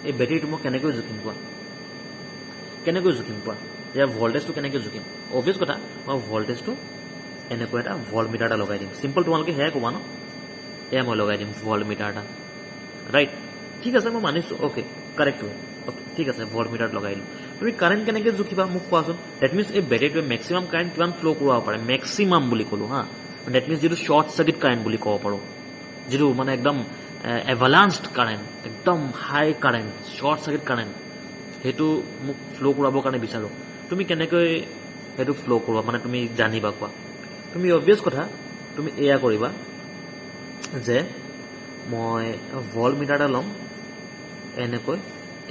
এই বেটেৰীটো মই কেনেকৈ জুখিম কোৱা ইয়াৰ ভল্টেজটো কেনেকৈ জুখিম অভিয়াছ কথা মই ভল্টেজটো এনেকৈ এটা ভল্ট মিটাৰ এটা লগাই দিম চিম্পল তোমালোকে সেয়াই ক'বা ন এয়া মই লগাই দিম ভল্ট মিটাৰ এটা ৰাইট ঠিক আছে মই মানিছোঁ অ'কে কাৰেক্ট হয় অ'কে ঠিক আছে ভল্ট মিটাৰ লগাই দিম তুমি কাৰেণ্ট কেনেকৈ জুখিবা মোক কোৱাচোন ডেট মিনছ এই বেটেৰীটোৱে মেক্সিমাম কাৰেণ্ট কিমান ফ্ল' কৰাব পাৰে মেক্সিমাম বুলি ক'লোঁ হা ডেট মিনছ যিটো শ্বৰ্ট চাৰ্কিট কাৰেণ্ট বুলি ক'ব পাৰোঁ যিটো মানে একদম এভালাঞ্চড কাৰেণ্ট একদম হাই কাৰেণ্ট শ্বৰ্ট চাৰ্কিট কাৰেণ্ট সেইটো মোক ফ্ল' কৰাবৰ কাৰণে বিচাৰোঁ তুমি কেনেকৈ সেইটো ফ্ল' কৰোৱা মানে তুমি জানিবা কোৱা তুমি অবভিয়াছ কথা তুমি এয়া কৰিবা যে মই ভল্ট মিটাৰ এটা ল'ম এনেকৈ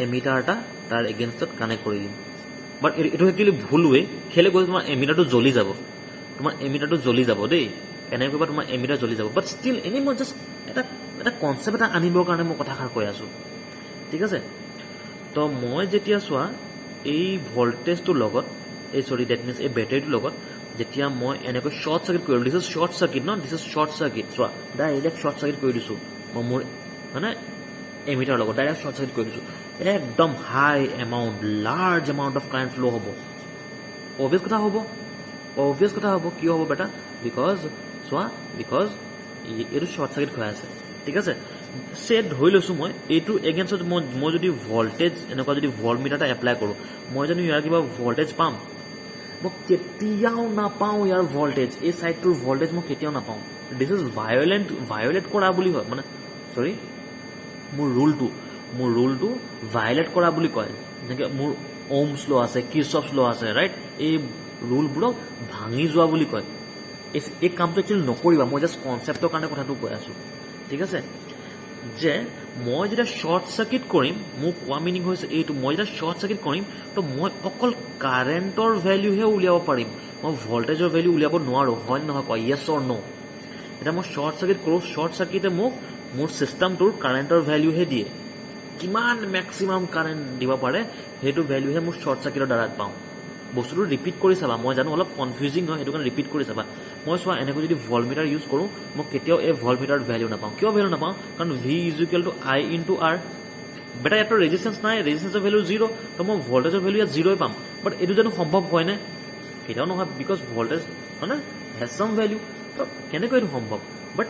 এমিটাৰ এটা তাৰ এগেইনষ্টত কানেক্ট কৰি দিম বাট এইটো একচুৱেলি ভুল ৱে খেলে গৈ তোমাৰ এমিটাৰটো জ্বলি যাব দেই এনেকৈ বা তোমাৰ এমিটাৰ জ্বলি যাব বাট ষ্টিল এনেই মই জাষ্ট এটা কনচেপ্ট এটা আনিবৰ কাৰণে মই কথাষাৰ কৈ আছোঁ ঠিক আছে তো মই যেতিয়া চোৱা এই ভল্টেজটোৰ লগত ডেট মিনছ এই বেটেৰীটোৰ লগত যেতিয়া মই এনেকৈ শ্বৰ্ট চাৰ্কিট কৰিলোঁ দিছ ইজ শ্বৰ্ট চাৰ্কিট চোৱা ডাইৰেক্ট শ্বৰ্ট চাৰ্কিট কৰি দিছোঁ মই মোৰ মানে এমিটাৰ লগত ডাইৰেক্ট শ্বৰ্ট চাৰ্কিট কৰি দিছোঁ একদম high amount large amount of current flow' হ'ব অভিয়াছ কথা হ'ব কিয় হ'ব বেটা বিকজ এইটো শ্বৰ্ট চাৰ্কিট হৈ আছে ঠিক আছে ধৰি লৈছোঁ মই এইটো এগেইনষ্টত মই যদি ভল্টেজ এনেকুৱা যদি ভল্ট মিটাৰ এটা এপ্লাই কৰোঁ মই জানো ইয়াৰ কিবা ভল্টেজ পাম মই কেতিয়াও নাপাওঁ ইয়াৰ ভল্টেজ এই ছাইডটোৰ ভল্টেজ মই কেতিয়াও নাপাওঁ দিছ ইজ ভায়লেট কৰা বুলি হয় মানে চৰি মোৰ ৰুলটো ভায়লেট কৰা বুলি কয় যেনেকৈ মোৰ ওমছ ল' আছে কিৰ্চফছ ল' আছে ৰাইট এই ৰুলবোৰক ভাঙি যোৱা বুলি কয় এই কামটো একচুৱেলি নকৰিবা মই জাষ্ট কনচেপ্টৰ কাৰণে কথাটো কৈ আছোঁ ঠিক আছে যে মই যেতিয়া শ্বৰ্ট চাৰ্কিট কৰিম মোৰ কোৱা মিনিং হৈছে এইটো মই যেতিয়া শ্বৰ্ট চাৰ্কিট কৰিম তো মই অকল কাৰেণ্টৰ ভেল্যুহে উলিয়াব পাৰিম মই ভল্টেজৰ ভেল্যু উলিয়াব নোৱাৰোঁ হয় নহয় কোৱা য়েছ অৰ ন' এতিয়া মই শ্বৰ্ট চাৰ্কিট কৰোঁ শ্বৰ্ট চাৰ্কিটে মোক মোৰ ছিষ্টেমটোৰ কাৰেণ্টৰ ভেল্যুহে দিয়ে কিমান মেক্সিমাম কাৰেণ্ট দিব পাৰে সেইটো ভেল্যুহে মোৰ শ্বৰ্ট চাৰ্কিটৰ দ্বাৰা পাওঁ বস্তুটো ৰিপিট কৰি চাবা মই জানো অলপ কনফিউজিং হয় সেইটো কাৰণে ৰিপিট কৰি চাবা মই চোৱা এনেকৈ যদি ভল্ট মিটাৰ ইউজ কৰোঁ মই কেতিয়াও এই ভল্ট মিটাৰ ভেল্যু নাপাওঁ কিয় ভেল্যু নাপাওঁ কাৰণ V is equal two I into R বেটা ইয়াতো ৰেজিষ্টেঞ্চ নাই ৰেজিষ্টেঞ্চৰ ভেল্যু 0 তো মই ভল্টেজৰ ভেল্যু ইয়াত 0 পাম বাট এইটো জানো সম্ভৱ হয়নে কেতিয়াও নহয় বিকজ ভল্টেজ মানে হেজ চাম ভেল্যু তো কেনেকৈ এইটো সম্ভৱ বাট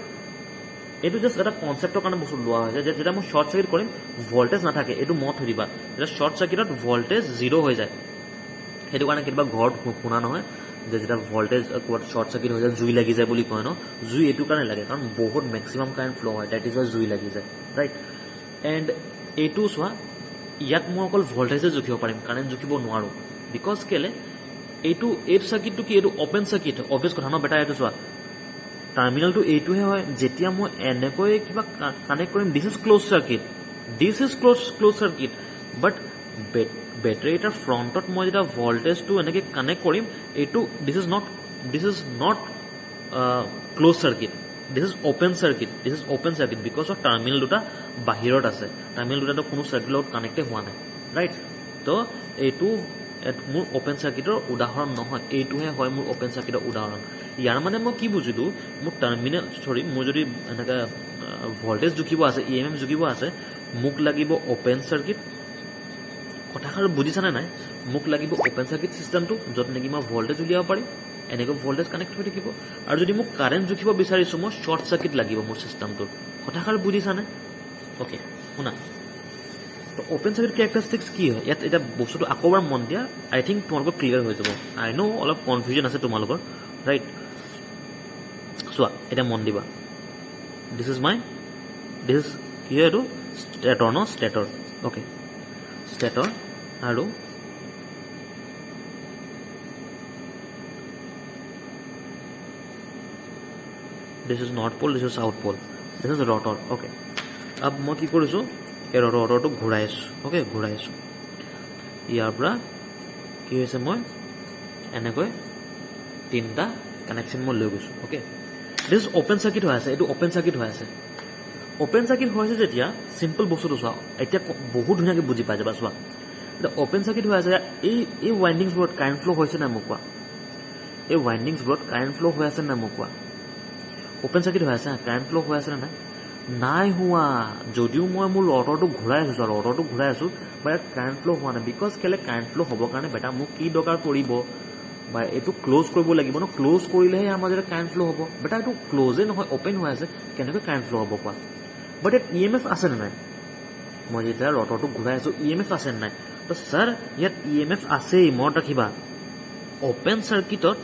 এইটো জাষ্ট এটা কনচেপ্টৰ কাৰণে বস্তু লোৱা হৈছে যে যেতিয়া মই শ্বৰ্ট চাৰ্কিট কৰিম ভল্টেজ নাথাকে এইটো মত থৈ দিবা যেতিয়া শ্বৰ্ট চাৰ্কিটত ভল্টেজ 0 হৈ যায় সেইটো কাৰণে কেতিয়াবা ঘৰত শুনা নহয় যে যেতিয়া ভল্টেজ ক'ৰবাত শ্বৰ্ট চাৰ্কিট হৈ যায় জুই লাগি যায় বুলি কয় ন জুই এইটো কাৰণে লাগে কাৰণ বহুত মেক্সিমাম কাৰেণ্ট ফ্ল' হয় ডেট ইজ ৱাই জুই লাগি যায় ৰাইট এণ্ড এইটো চোৱা ইয়াত মই অকল ভল্টেজে জুখিব পাৰিম কাৰেণ্ট জুখিব নোৱাৰোঁ বিকজ কেলে এইটো চাৰ্কিটটো কি এইটো অ'পেন চাৰ্কিট অভিয়াছ কথা ন বেটা এইটো চোৱা টাৰ্মিনেলটো এইটোহে হয় যেতিয়া মই এনেকৈ কিবা কানেক্ট কৰিম this is close circuit but battery এটাৰ ফ্ৰণ্টত মই যেতিয়া ভল্টেজটো এনেকৈ কানেক্ট কৰিম এইটো this is not close circuit this is open circuit because of terminal দুটা বাহিৰত আছে টাৰ্মিনেল দুটাতো কোনো চাৰ্কিটৰ লগত কানেক্টে হোৱা নাই ৰাইট তো এইটো মোৰ অ'পেন চাৰ্কিটৰ উদাহৰণ নহয় এইটোহে হয় মোৰ অ'পেন চাৰ্কিটৰ উদাহৰণ ইয়াৰ মানে মই কি বুজিলোঁ মোৰ মোৰ যদি এনেকৈ ভল্টেজ জুখিব আছে EMF জুখিব আছে মোক লাগিব অ'পেন চাৰ্কিট কথাষাৰ বুজিছানে নাই মোক লাগিব অ'পেন চাৰ্কিট ছিষ্টেমটো য'ত নেকি মই ভল্টেজ উলিয়াব পাৰিম এনেকৈ ভল্টেজ কানেক্ট হৈ থাকিব আৰু যদি মোক কাৰেণ্ট জুখিব বিচাৰিছোঁ মই শ্বৰ্ট চাৰ্কিট লাগিব মোৰ চিষ্টেমটোত কথাষাৰ বুজিছানে অ'কে শুনা তো অ'পেন চাৰ্কিট কেৰেক্টাৰিষ্টিক্স কি হয় ইয়াত এতিয়া বস্তুটো আকৌ এবাৰ মন দিয়া আই থিংক তোমালোকৰ ক্লিয়াৰ হৈ যাব আই ন' অলপ কনফিউজন আছে তোমালোকৰ ৰাইট চোৱা এতিয়া মন দিবা দিছ ইজ কি হয় এইটো ষ্টেটৰ ন ষ্টেটৰ অ'কে ষ্টেটৰ আৰু this is north pole this is south pole this is rotor okay আব মই কি কৰিছোঁ এই ৰটৰটো ঘূৰাই আছোঁ অ'কে ঘূৰাই আছোঁ ইয়াৰ পৰা কি হৈছে মই এনেকৈ তিনিটা কানেকশ্যন মই লৈ গৈছোঁ okay this is open circuit হৈ আছে এইটো অ'পেন চাৰ্কিট হৈ আছে অ'পেন চাৰ্কিট হৈ আছে যেতিয়া চিম্পল বস্তুটো চোৱা এতিয়া বহুত ধুনীয়াকৈ বুজি পাই যাবা চোৱা এতিয়া অ'পেন চাৰ্কিট হৈ আছে এই ৱাইণ্ডিংছবোৰত কাৰেণ্ট ফ্ল' হৈছে নাই মোক কোৱা এই ৱাইণ্ডিংছবোৰত কাৰেণ্ট ফ্ল' হৈ আছে নাই মোক কোৱা অ'পেন চাৰ্কিট হৈ আছে কাৰেণ্ট ফ্ল' হৈ আছে নে নাই হোৱা যদিও মই মোৰ ৰটৰটো ঘূৰাই আছোঁ ৰটৰটো ঘূৰাই আছোঁ বা ইয়াত কাৰেণ্ট ফ্ল' হোৱা নাই বিকজ কেলৈ কাৰেণ্ট ফ্ল' হ'বৰ কাৰণে বেটা মোক কি দৰকাৰ পৰিব বা এইটো ক্ল'জ কৰিব লাগিব ন ক্ল'জ কৰিলেহে আমাৰ যেতিয়া কাৰেণ্ট ফ্ল' হ'ব বেটা এইটো ক্ল'জেই নহয় অ'পেন হৈ আছে কেনেকৈ কাৰেণ্ট ফ্ল' হ'ব কোৱা বাট ইয়াত ই এম এফ আছেনে নাই মই যেতিয়া ৰটৰটো ঘূৰাই আছোঁ ই এম এফ আছেনে নাই তো ছাৰ ইয়াত ই এম এফ আছেই মনত ৰাখিবা অ'পেন চাৰ্কিটত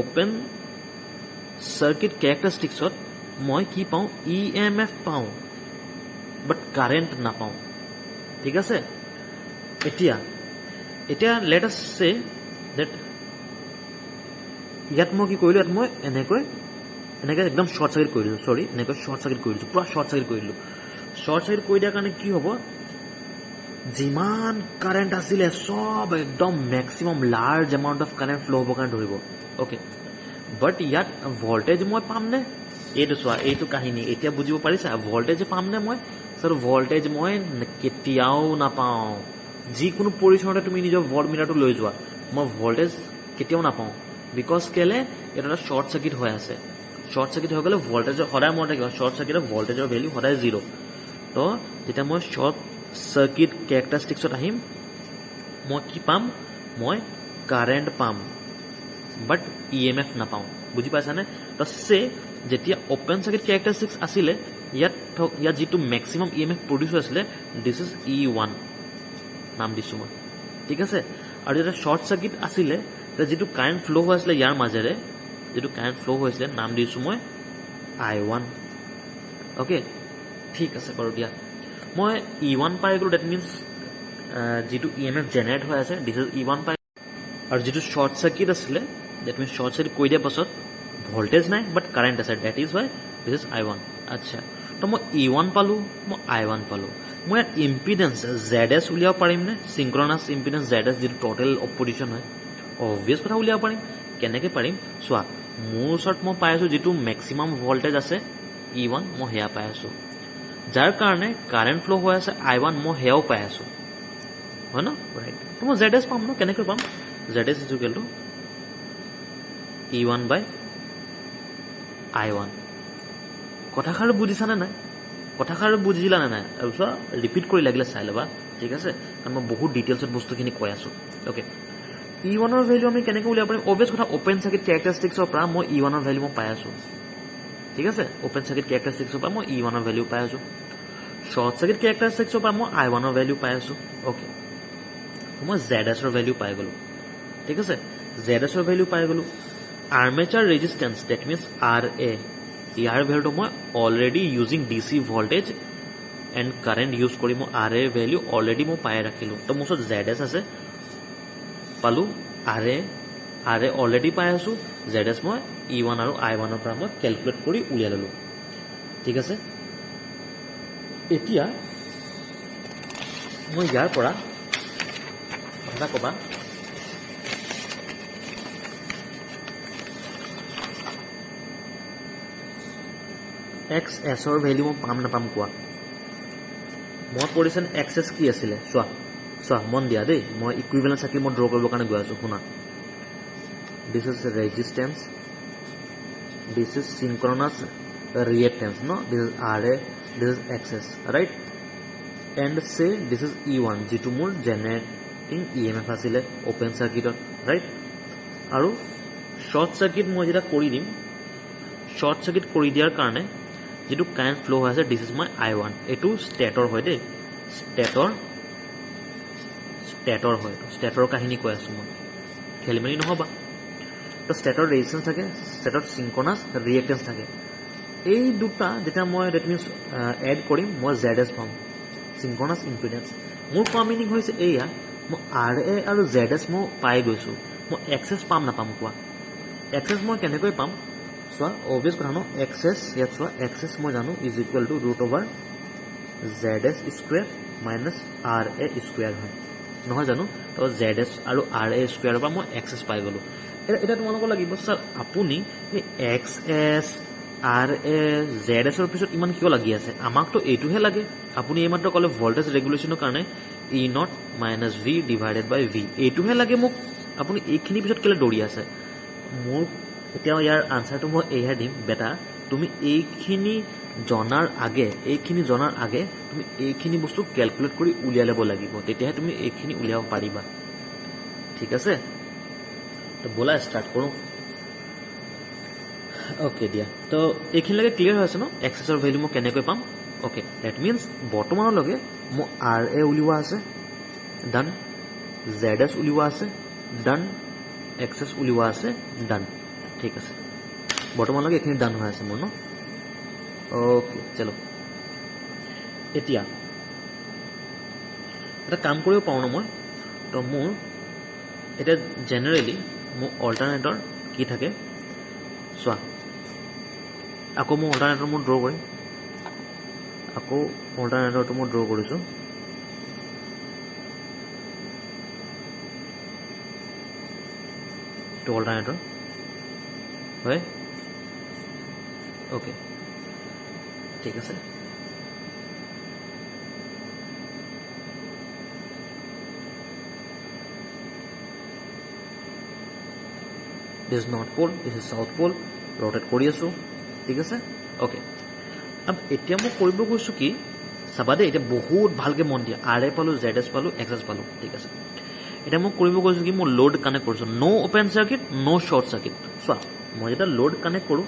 অ'পেন চাৰ্কিট কেৰেক্টাৰিষ্টিক্সত মই কি পাওঁ ই এম এফ পাওঁ বাট কাৰেণ্ট নাপাওঁ ঠিক আছে এতিয়া লেট আছ চে ডেট ইয়াত মই কি কৰিলোঁ ইয়াত মই এনেকৈ একদম শ্বৰ্ট চাৰ্কিট কৰি দিলোঁ এনেকৈ শ্বৰ্ট চাৰ্কিট কৰি দিছোঁ পূৰা শ্বৰ্ট চাৰ্কিট কৰি দিলোঁ শ্বৰ্ট চাৰ্কিট কৰি দিয়াৰ কাৰণে কি হ'ব যিমান কাৰেণ্ট আছিলে চব একদম maximum large amount of current ফ্ল' হ'বৰ কাৰণে ধৰিব অ'কে বাট ইয়াত ভল্টেজ মই পামনে এইটো চোৱা এইটো কাহিনী এতিয়া বুজিব পাৰিছা ভল্টেজ পামনে মই ছাৰ ভল্টেজ মই কেতিয়াও নাপাওঁ যিকোনো পজিশ্যনতে তুমি নিজৰ ভল্ট মিটাৰটো লৈ যোৱা মই ভল্টেজ কেতিয়াও নাপাওঁ বিকজ কেলে এইটো এটা শ্বৰ্ট চাৰ্কিট হৈ আছে শ্বৰ্ট চাৰ্কিট হৈ গ'লে ভল্টেজৰ সদায় মনত ৰাখিবা শ্বৰ্ট চাৰ্কিটৰ ভল্টেজৰ ভেলিউ সদায় 0 তো যেতিয়া মই শ্বৰ্ট চাৰ্কিট কেৰেক্টাৰিষ্টিক্সত আহিম মই কি পাম মই কাৰেণ্ট পাম বাট ই এম এফ নাপাওঁ বুজি পাইছানে তো যেতিয়া অ'পেন চাৰ্কিট কেৰেক্টাৰিষ্টিক্স আছিলে ইয়াত যিটো maximum E M F produce হৈ আছিলে দিছ ইজ E1 নাম দিছোঁ মই ঠিক আছে আৰু যেতিয়া শ্বৰ্ট চাৰ্কিট আছিলে যিটো কাৰেণ্ট ফ্ল' হৈ আছিলে ইয়াৰ মাজেৰে যিটো কাৰেণ্ট ফ্ল' হৈছিলে নাম দিছোঁ মই I1 অ'কে ঠিক আছে বাৰু দিয়া মই E1 পাই গ'লোঁ ডেট মিনছ যিটো ই এম এফ জেনেৰেট হৈ আছে দিছ ইজ E1 পাই আৰু যিটো শ্বৰ্ট চাৰ্কিট আছিলে ডেট মিনছ শ্বৰ্ট চাৰ্কিট কৰি দিয়াৰ পাছত ভল্টেজ নাই বাট কাৰেণ্ট আছে that is why this is I1 আচ্ছা তো মই E1 পালোঁ মই I1 পালোঁ মই ইয়াত ইম্পিডেঞ্চ ZS উলিয়াব পাৰিমনে চিংক্ৰনাছ ইম্পিডেঞ্চ ZS যিটো টোটেল অপজিশ্যন হয় অবভিয়াছ কথা উলিয়াব পাৰিম কেনেকৈ পাৰিম চোৱা মোৰ ওচৰত মই পাই আছোঁ যিটো মেক্সিমাম ভল্টেজ আছে E1 মই সেয়া পাই আছোঁ যাৰ কাৰণে কাৰেণ্ট ফ্ল' হৈ আছে I1 মই সেয়াও পাই আছোঁ হয় ন ৰাইট তো মই ZS পাম ন কেনেকৈ পাম ZS is equal to E1 by I1 কথাষাৰ বুজিছানে নাই কথাষাৰ বুজিলানে নাই আৰু চোৱা ৰিপিট কৰি লাগিলে চাই ল'বা ঠিক আছে কাৰণ মই বহুত ডিটেইলছত বস্তুখিনি কৈ আছোঁ অ'কে E1ৰ ভেলিউ আমি কেনেকৈ উলিয়াব পাৰিম অবভিয়াছ কথা অ'পেন চাৰ্কিট কেৰেক্টাৰিষ্টিক্সৰ পৰা মই E1ৰ ভেলিউ মই পাই আছোঁ ঠিক আছে অ'পেন চাৰ্কিট কেৰেক্টাৰিষ্টিক্সৰ পৰা মই E1ৰ ভেলিউ পাই আছোঁ শ্বৰ্ট চাৰ্কিট কেৰেক্টাৰিষ্টিক্সৰ পৰা মই I1ৰ ভেলিউ পাই আছোঁ অ'কে মই ZSৰ ভেলিউ পাই গ'লোঁ ঠিক আছে ZSৰ ভেলিউ পাই গ'লোঁ armature resistance that means RA ইয়াৰ ভেলিউটো মই already using DC voltage and current use কৰি মই RA ভেলিউ অলৰেডি মই পাই ৰাখিলোঁ তো মোৰ ওচৰত ZS আছে পালোঁ RA অলৰেডি পাই আছোঁ ZS মই E1 আৰু I1ৰ পৰা মই কেলকুলেট কৰি উলিয়াই ল'লোঁ ঠিক আছে এতিয়া মই ইয়াৰ পৰা কথা ক'বা XSৰ ভেলিউ মই পাম নাপাম কোৱা মনত পৰিছেনে XS কি আছিলে চোৱা মন দিয়া দেই মই ইকুইভেলেণ্ট চাৰ্কিট মই ড্ৰ কৰিবৰ কাৰণে গৈ আছোঁ শুনা this is resistance this is synchronous reactance ন this is RA this is XS right and say this is E1 যিটো মোৰ জেনেৰেটিং EMF আছিলে অ'পেন চাৰ্কিটত ৰাইট আৰু শ্বৰ্ট চাৰ্কিট মই যেতিয়া কৰি দিম, শ্বৰ্ট চাৰ্কিট কৰি দিয়াৰ কাৰণে যিটো কাৰেণ্ট ফ্ল' হৈ আছে, দিছ ইজ মাই I1, এইটো ষ্টেটৰ হয় দেই, ষ্টেটৰ হয়, ষ্টেটৰ কাহিনী কৈ আছোঁ মই, খেলি মেলি নহ'বা। তো ষ্টেটৰ ৰেজিষ্টেঞ্চ থাকে, ষ্টেটত চিংক্ৰনাছ ৰিয়েক্টেঞ্চ থাকে, এই দুটা যেতিয়া মই ডেট মিনছ এড কৰিম মই ZS পাম, চিংক্ৰনাছ ইম্পিডেঞ্চ। মোৰ কোৱা মিনিং হৈছে এয়া, মই RA আৰু ZS মই পাই গৈছোঁ, মই এক্সেছ পাম নাপাম কোৱা? এক্সেছ মই কেনেকৈ পাম চোৱা, অভিয়াছ কথা ন, এক্সেছ ইয়াত চোৱা, এক্সেছ মই জানো is equal two √ZS square minus RA square হয়, নহয় জানো? তো ZS আৰু RA স্কুৱেৰৰ পৰা মই এক্সেছ পাই গ'লোঁ। এতিয়া তোমালোকৰ লাগিব ছাৰ আপুনি এই XS RA ZSৰ পিছত ইমান কিয় লাগি আছে? আমাকতো এইটোহে লাগে। আপুনি এইমাত্ৰ ক'লে ভল্টেজ ৰেগুলেশ্যনৰ কাৰণে E0 মাইনাছ V ডিভাইডেড বাই V, এইটোহে লাগে মোক। আপুনি এইখিনি পিছত কেলৈ দৌৰি আছে? মোৰ এতিয়া ইয়াৰ আনচাৰটো মই এয়া দিম, বেটা তুমি এইখিনি জনাৰ আগে তুমি এইখিনি বস্তু কেলকুলেট কৰি উলিয়াই ল'ব লাগিব, তেতিয়াহে তুমি এইখিনি উলিয়াব পাৰিবা। ঠিক আছে, তো ব'লা ষ্টাৰ্ট কৰোঁ। অ'কে দিয়া, তো এইখিনিলৈকে ক্লিয়াৰ হৈ আছে ন, এক্সেছৰ ভেলু মই কেনেকৈ পাম? অ'কে, ডেট মিনছ বৰ্তমানলৈকে মোৰ RA উলিওৱা আছে, ডান, ZS উলিওৱা আছে, ডান, এক্সেছ উলিওৱা আছে, ডান। ঠিক আছে, বৰ্তমানলৈকে এইখিনি ডান হৈ আছে মোৰ ন। অ'কে চলো, এতিয়া এটা কাম কৰিব পাৰোঁ ন মই, তো মোৰ এতিয়া জেনেৰেলি মোৰ অল্টাৰনেটৰ কি থাকে চোৱা, আকৌ মই অল্টাৰনেটৰ মই ড্ৰ কৰিম, আকৌ অল্টাৰনেটৰটো মই ড্ৰ কৰিছোঁ। এইটো অল্টাৰনেটৰ হয়, অ'কে ঠিক আছে। This is north pole, this is south pole, rotate কৰি আছোঁ। ঠিক আছে, অ'কে। এতিয়া মই কৰিব গৈছোঁ কি চাবা দেই, এতিয়া বহুত ভালকৈ মন দিয়া, RA পালোঁ, ZS পালোঁ, XS পালোঁ। ঠিক আছে, এতিয়া মই কৰিব গৈছোঁ কি, মই লোড কানেক্ট কৰিছোঁ, ন' অ'পেন চাৰ্কিট, ন' শ্বৰ্ট চাৰ্কিট। চোৱা, মই যেতিয়া লোড কানেক্ট কৰোঁ,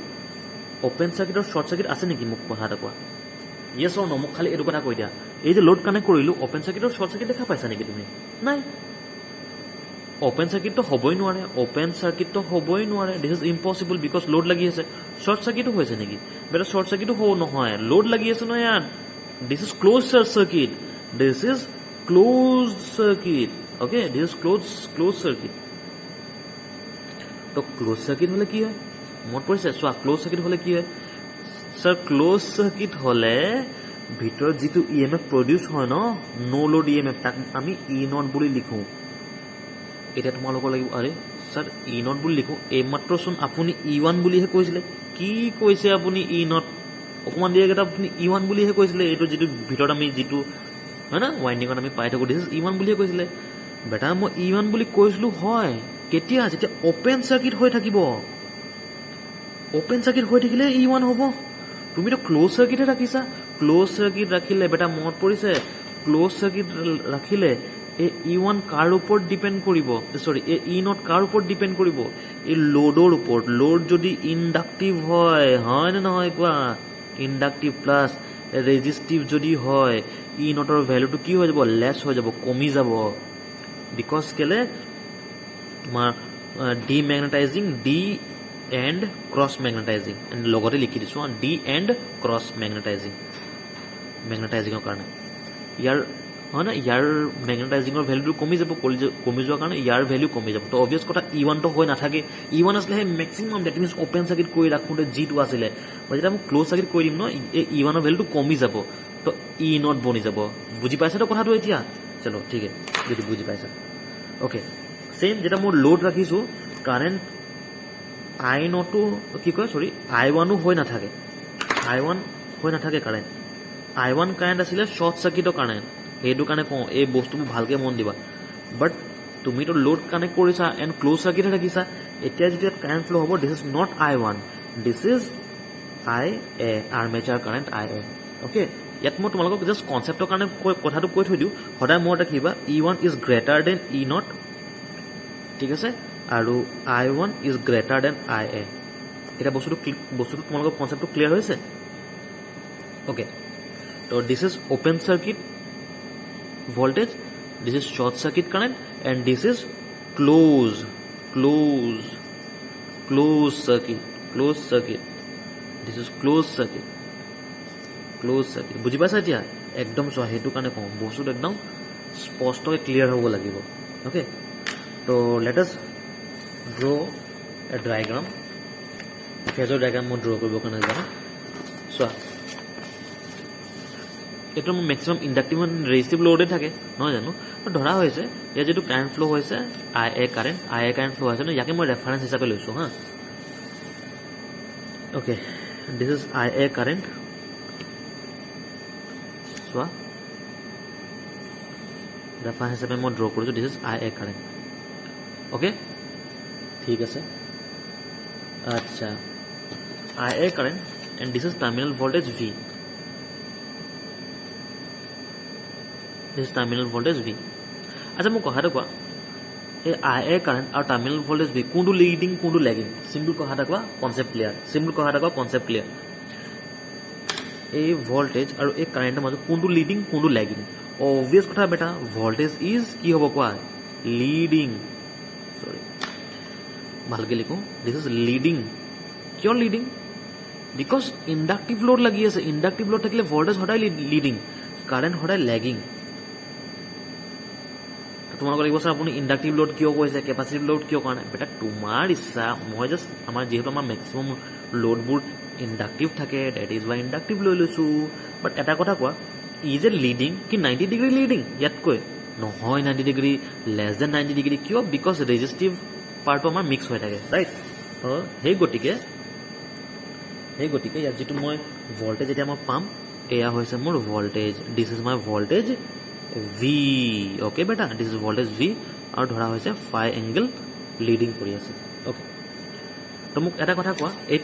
অ'পেন চাৰ্কিট আৰু শ্বৰ্ট চাৰ্কিট আছে নেকি? মোক কথা এটা কোৱা, য়েছ অৰ ন'? মোক খালি এইটো কথা কৈ দিয়া, এই যে লোড কানেক্ট কৰিলোঁ, অ'পেন চাৰ্কিট আৰু শ্বৰ্ট চাৰ্কিট দেখা পাইছা নেকি তুমি? নাই, অ'পেন চাৰ্কিটটো হ'বই নোৱাৰে, this is impossible because load লাগি আছে। শ্বৰ্ট চাৰ্কিটো হৈছে নেকি? বেটা শ্বৰ্ট চাৰ্কিটো নহয়, লোড লাগি আছে নহয় ইয়াত। This is close circuit, okay, this is close circuit. তো ক্ল'জ চাৰ্কিট হ'লে কি হয় মনত পৰিছে? চোৱা, ক্ল'জ চাৰ্কিট হ'লে কি হয় ছাৰ? ক্ল'জ চাৰ্কিট হ'লে ভিতৰত যিটো EMF প্ৰডিউচ হয় ন, ন' লোড EMF, তাক আমি E0 বুলি লিখোঁ। এতিয়া তোমালোকৰ লাগিব, আৰে ছাৰ E0 বুলি লিখোঁ, এইমাত্ৰচোন আপুনি E1 বুলিহে কৈছিলে। কি কৈছে আপুনি E0? অকণমান দেৰিকেইটা আপুনি E1 বুলিহে কৈছিলে। এইটো যিটো ভিতৰত আমি যিটো হয় না ৱাইণ্ডিঙত আমি পাই থাকোঁ, দিছ ইজ E1 বুলিহে কৈছিলে। বেটা মই E1 বুলি কৈছিলোঁ হয়, কেতিয়া? যেতিয়া অ'পেন চাৰ্কিট হৈ থাকিব। অ'পেন চাৰ্কিট হৈ থাকিলে E1 হ'ব। তুমিতো ক্ল'জ চাৰ্কিটহে ৰাখিছা। ক্ল'জ চাৰ্কিট ৰাখিলে বেটা মনত পৰিছে, ক্ল'জ চাৰ্কিট ৰাখিলে এই E1 কাৰ ওপৰত ডিপেণ্ড কৰিব? এই E0 কাৰ ওপৰত ডিপেণ্ড কৰিব? এই লোডৰ ওপৰত। লোড যদি ইণ্ডাক্টিভ হয় নে নহয় কোৱা? ইণ্ডাক্টিভ প্লাছ ৰেজিষ্টিভ যদি হয়, E0ৰ ভেলুটো কি হৈ যাব? লেছ হৈ যাব, কমি যাব। বিকজ কেলে? তোমাৰ ডিমেগনেটাইজিং, ডি এণ্ড ক্ৰছ মেগনেটাইজিং, লগতে লিখি দিছোঁ ডি এণ্ড ক্ৰছ মেগনেটাইজিঙৰ কাৰণে। ইয়াৰ হয় না, ইয়াৰ মেগনেটাইজিঙৰ ভেলুটো কমি যাব, কমি যোৱাৰ কাৰণে ইয়াৰ ভেলু কমি যাব। তো অভিয়াছ কথা E1 তো হৈ নাথাকে। E1 আছিলে সেই maximum, that means open circuit কৰি ৰাখোঁতে যিটো আছিলে, যেতিয়া মই ক্ল'জ চাৰ্কিট কৰি দিম ন, এই E1ৰ ভেলুটো কমি যাব, তো E0 বনি যাব। বুজি পাইছাতো কথাটো এতিয়া? চলো ঠিক আছে, যদি বুজি পাইছা। অ'কে, ছেইম যেতিয়া মই লোড ৰাখিছোঁ, কাৰেণ্ট I0টো কি কয় I1ও হৈ নাথাকে, কাৰেণ্ট I1 কাৰেণ্ট আছিলে শ্বৰ্ট চাৰ্কিটৰ কাৰেণ্ট। সেইটো কাৰণে কওঁ এই বস্তুবোৰ ভালকৈ মন দিবা। বাট তুমিতো লোড কানেক্ট কৰিছা এণ্ড ক্ল'জ চাৰ্কিটহে ৰাখিছা। এতিয়া যেতিয়া কাৰেণ্ট ফ্ল' হ'ব, this is not I1, this is IA, armature current IA। Okay, ইয়াত মই তোমালোকক জাষ্ট কনচেপ্টৰ কাৰণে কথাটো কৈ থৈ দিওঁ। সদায় মনত ৰাখিবা E1 is greater than E0। ঠিক আছে, আৰু I1 is greater than IA এটা বস্তুটো তোমালোকৰ কনচেপ্টটো ক্লিয়াৰ হৈছে ওকে তো this is open circuit voltage this is short circuit current and this is closed circuit this is closed circuit বুজি পাইছা এতিয়া একদম চোৱা হেতু কাৰণে কম বস্তুটো একদম স্পষ্টকৈ ক্লিয়াৰ হ'ব লাগিব ওকে তো লেট আস ড্ৰ এ ডায়াগ্ৰাম ফেজৰ ডায়াগ্ৰাম মই ড্ৰ কৰিব কাৰণে যাম চোৱা এইটো মেক্সিমাম ইণ্ডাক্টিভ ৰেজিষ্টিভ লোডে থাকে নহয় জানো ধৰা হৈছে ইয়াৰ যেটো কাৰেণ্ট ফ্লো হৈছে IA কাৰেণ্ট ফ্লো হৈছে ন ইয়াকে মই ৰেফাৰেন্স হিচাপে লৈছো হা okay this is IA current চোৱা ৰেফাৰেন্স হিচাপে মই ড্ৰ কৰিছো this is IA current okay ঠিক আছে আচ্ছা IA current and this is terminal voltage V this is terminal voltage V আচ্ছা মই কথাটা কোৱা এই IA current R terminal voltage V কোনটো লিডিং কোনটো ল্যাগিং সিম্পল কথাটা কোৱা কনসেপ্ট ক্লিয়ার এই ভোল্টেজ আর এই কারেন্টের মাঝে কোনটো লিডিং কোনটো ল্যাগিং অবভিয়াস কথা বেটা ভোল্টেজ ইজ কি হ'ব কোৱা লিডিং সরি ভালকে লিখো দিস ইজ লিডিং কিয় লিডিং বিকজ ইন্ডাকটিভ লোড লাগি আছে ইন্ডাকটিভ লোড থাকিলে ভোল্টেজ সদায় লিডিং কারেন্ট সদায় ল্যাগিং তোমালোক লাগিব স্যার আপুনি ইন্ডাকটিভ লোড কিয় কৈছে ক্যাপাসিটিভ লোড কিয় কৰা নাই বেটা তোমাৰ ইচ্ছা মই জাস্ট আমাৰ যেহেতু আমাৰ ম্যাক্সিমাম লোডবোৰ ইন্ডাকটিভ থাকে দ্যাট ইজ ওয়াই ইন্ডাকটিভ লৈ লৈছো বাট এটা কথা কোৱা ইজ এ লিডিং কি 90 ডিগ্ৰী লিডিং ইয়াতকৈ নহয় 90 ডিগ্ৰী লেছ দেন 90 ডিগ্ৰী কিয় বিকজ ৰেজিষ্টিভ পাৰ্টটো আমাৰ মিক্স হৈ থাকে ৰাইট সেই গতিকে ইয়াত যেটো মই ভোল্টেজ এতিয়া মই পাম এয়া হৈছে মোৰ voltage this is my voltage V okay বেটা দিস ইজ ভোল্টেজ V আৰু ধৰা হৈছে ফাই এংগল লিডিং কৰি আছে ওকে তো মোক এটা কথা কোৱা এই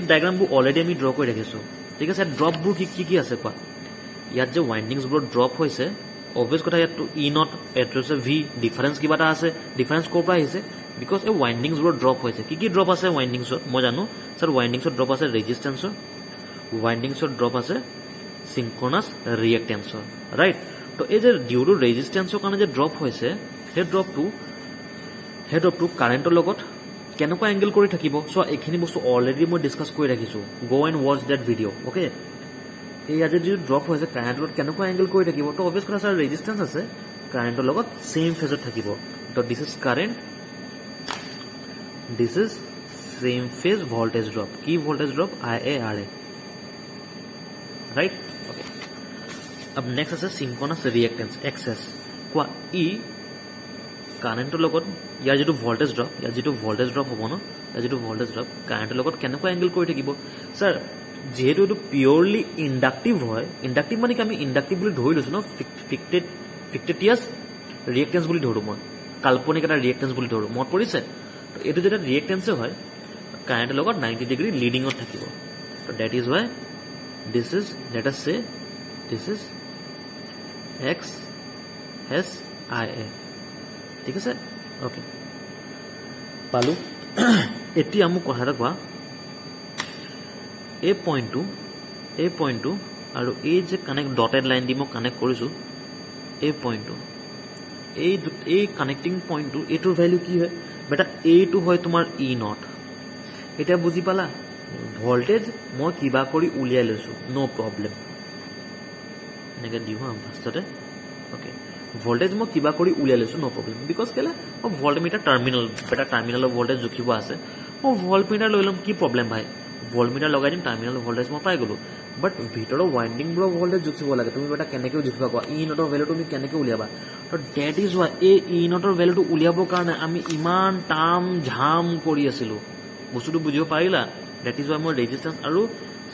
ডায়াগ্ৰামবোৰ অলৰেডি আমি ড্ৰ কৰি ৰাখিছো ঠিক আছে ড্ৰপবোৰ কি আছে কোৱা ইয়াত যে ওয়াইন্ডিংছবোৰ ড্ৰপ হৈছে অবভিয়াস কথা ইয়াত ই নট এড্ৰেছ V ডিফাৰেন্স কিবা এটা আছে ডিফাৰেন্স ক'ৰ পৰা আহিছে বিকজ এই ওয়াইন্ডিংছবোৰ ড্ৰপ হৈছে কি ড্ৰপ আছে ওয়াইন্ডিংছত মই জানো স্যাৰ ওয়াইন্ডিংছত ড্ৰপ আছে ৰেজিষ্টেন্সৰ ওয়াইন্ডিংছত ড্ৰপ আছে সিনক্ৰনাস ৰিয়েক্টেন্সৰ ৰাইট তো এই যে ডিউ টু ৰেজিষ্টেন্সৰ কাৰণে যে ড্ৰপ হৈছে সেই ড্ৰপটো কাৰেণ্টৰ লগত কেনেকুৱা এংগল কৰি থাকিব সো এইখিনি বস্তু অলৰেডি মই ডিসকাস কৰি ৰাখিছো go and watch that video' okay এই আজি যে ড্ৰপ হৈছে কাৰেণ্টৰ লগত কেনেকুৱা এংগল কৰি থাকিব তো অবভিয়াস কথা স্যাৰ ৰেজিষ্টেন্স আছে কাৰেণ্টৰ লগত সেম ফেজত থাকিব তো this is current this is same phase voltage drop কি voltage drop IARA right okay अब नेक्स्ट আছে সিনক্ৰনাস ৰিঅ্যাকটেন্স XS কোৱা ই কাৰেন্টৰ লগত ইয়াৰ যেটো ভোল্টেজ ড্ৰপ হ'ব ন ইয়াৰ যেটো ভোল্টেজ ড্ৰপ কাৰেন্টৰ লগত কেনেকুৱা এংগল কৰি থাকিব স্যাৰ যেহেতু এটো পিওৰলি ইন্ডাকটিভ হয় ইন্ডাকটিভ মানে কি আমি ইন্ডাকটিভ বুলি ধৰি লৈছো ন ফিক্টেটিয়াছ ৰিঅ্যাকটেন্স বুলি ধৰো মই কাল্পনিক এটা ৰিঅ্যাকটেন্স বুলি ধৰো মত পৰিছে তো এটো যেটা ৰিঅ্যাকটেন্স হয় কাৰেন্টৰ লগত 90 ডিগ্ৰী লিডিংত থাকিব তো that is why this is let us say this is XSIA ঠিক আছে ওকে পালো এতিয়া মোক কথাটা কোৱা এই পইণ্টটো আৰু এই যে কানেক্ট ডটেড লাইন দি মই কানেক্ট কৰিছো এই পইণ্টটো এই কানেক্টিং পইণ্টটো এইটোৰ ভ্যালু কি হয় বেটা এইটো হয় তোমাৰ ই নট এটা বুজি পালা ভোল্টেজ মই কিবা কৰি উলিয়াই লৈছো নো প্ৰবলেম এনেকৈ দিওঁ ফাৰ্ষ্টতে ওকে ভোল্টেজ মই কিবা কৰি উলিয়াই লৈছো নো প্ৰবলেম বিকজ কেলে ভোল্টমিটাৰ টাৰ্মিনাল বেটা টাৰ্মিনালৰ ভোল্টেজ জুখিব আছে ভোল্টমিটাৰ লৈ ল'ম কি প্ৰবলেম ভাই ভোল্টমিটাৰ লগাই দিম টাৰ্মিনাল ভোল্টেজ মই পাই গ'লো বাট ভিতৰৰ ওয়াইন্ডিংবোৰৰ ভোল্টেজ জুখিব লাগে তুমি বেটা কেনেকৈ জুখিবা কোৱা ই নটৰ ভ্যালু তুমি কেনেকৈ উলিয়াবা তো ডেট ইজ ওয়াই এই ই নটৰ ভ্যালুটো উলিয়াবৰ কাৰণে আমি ইমান টাম ঝাম কৰি আছিলো বস্তুটো বুজিব পাৰিলা ডেট ইজ ওয়াই মই ৰেজিষ্টেন্স আৰু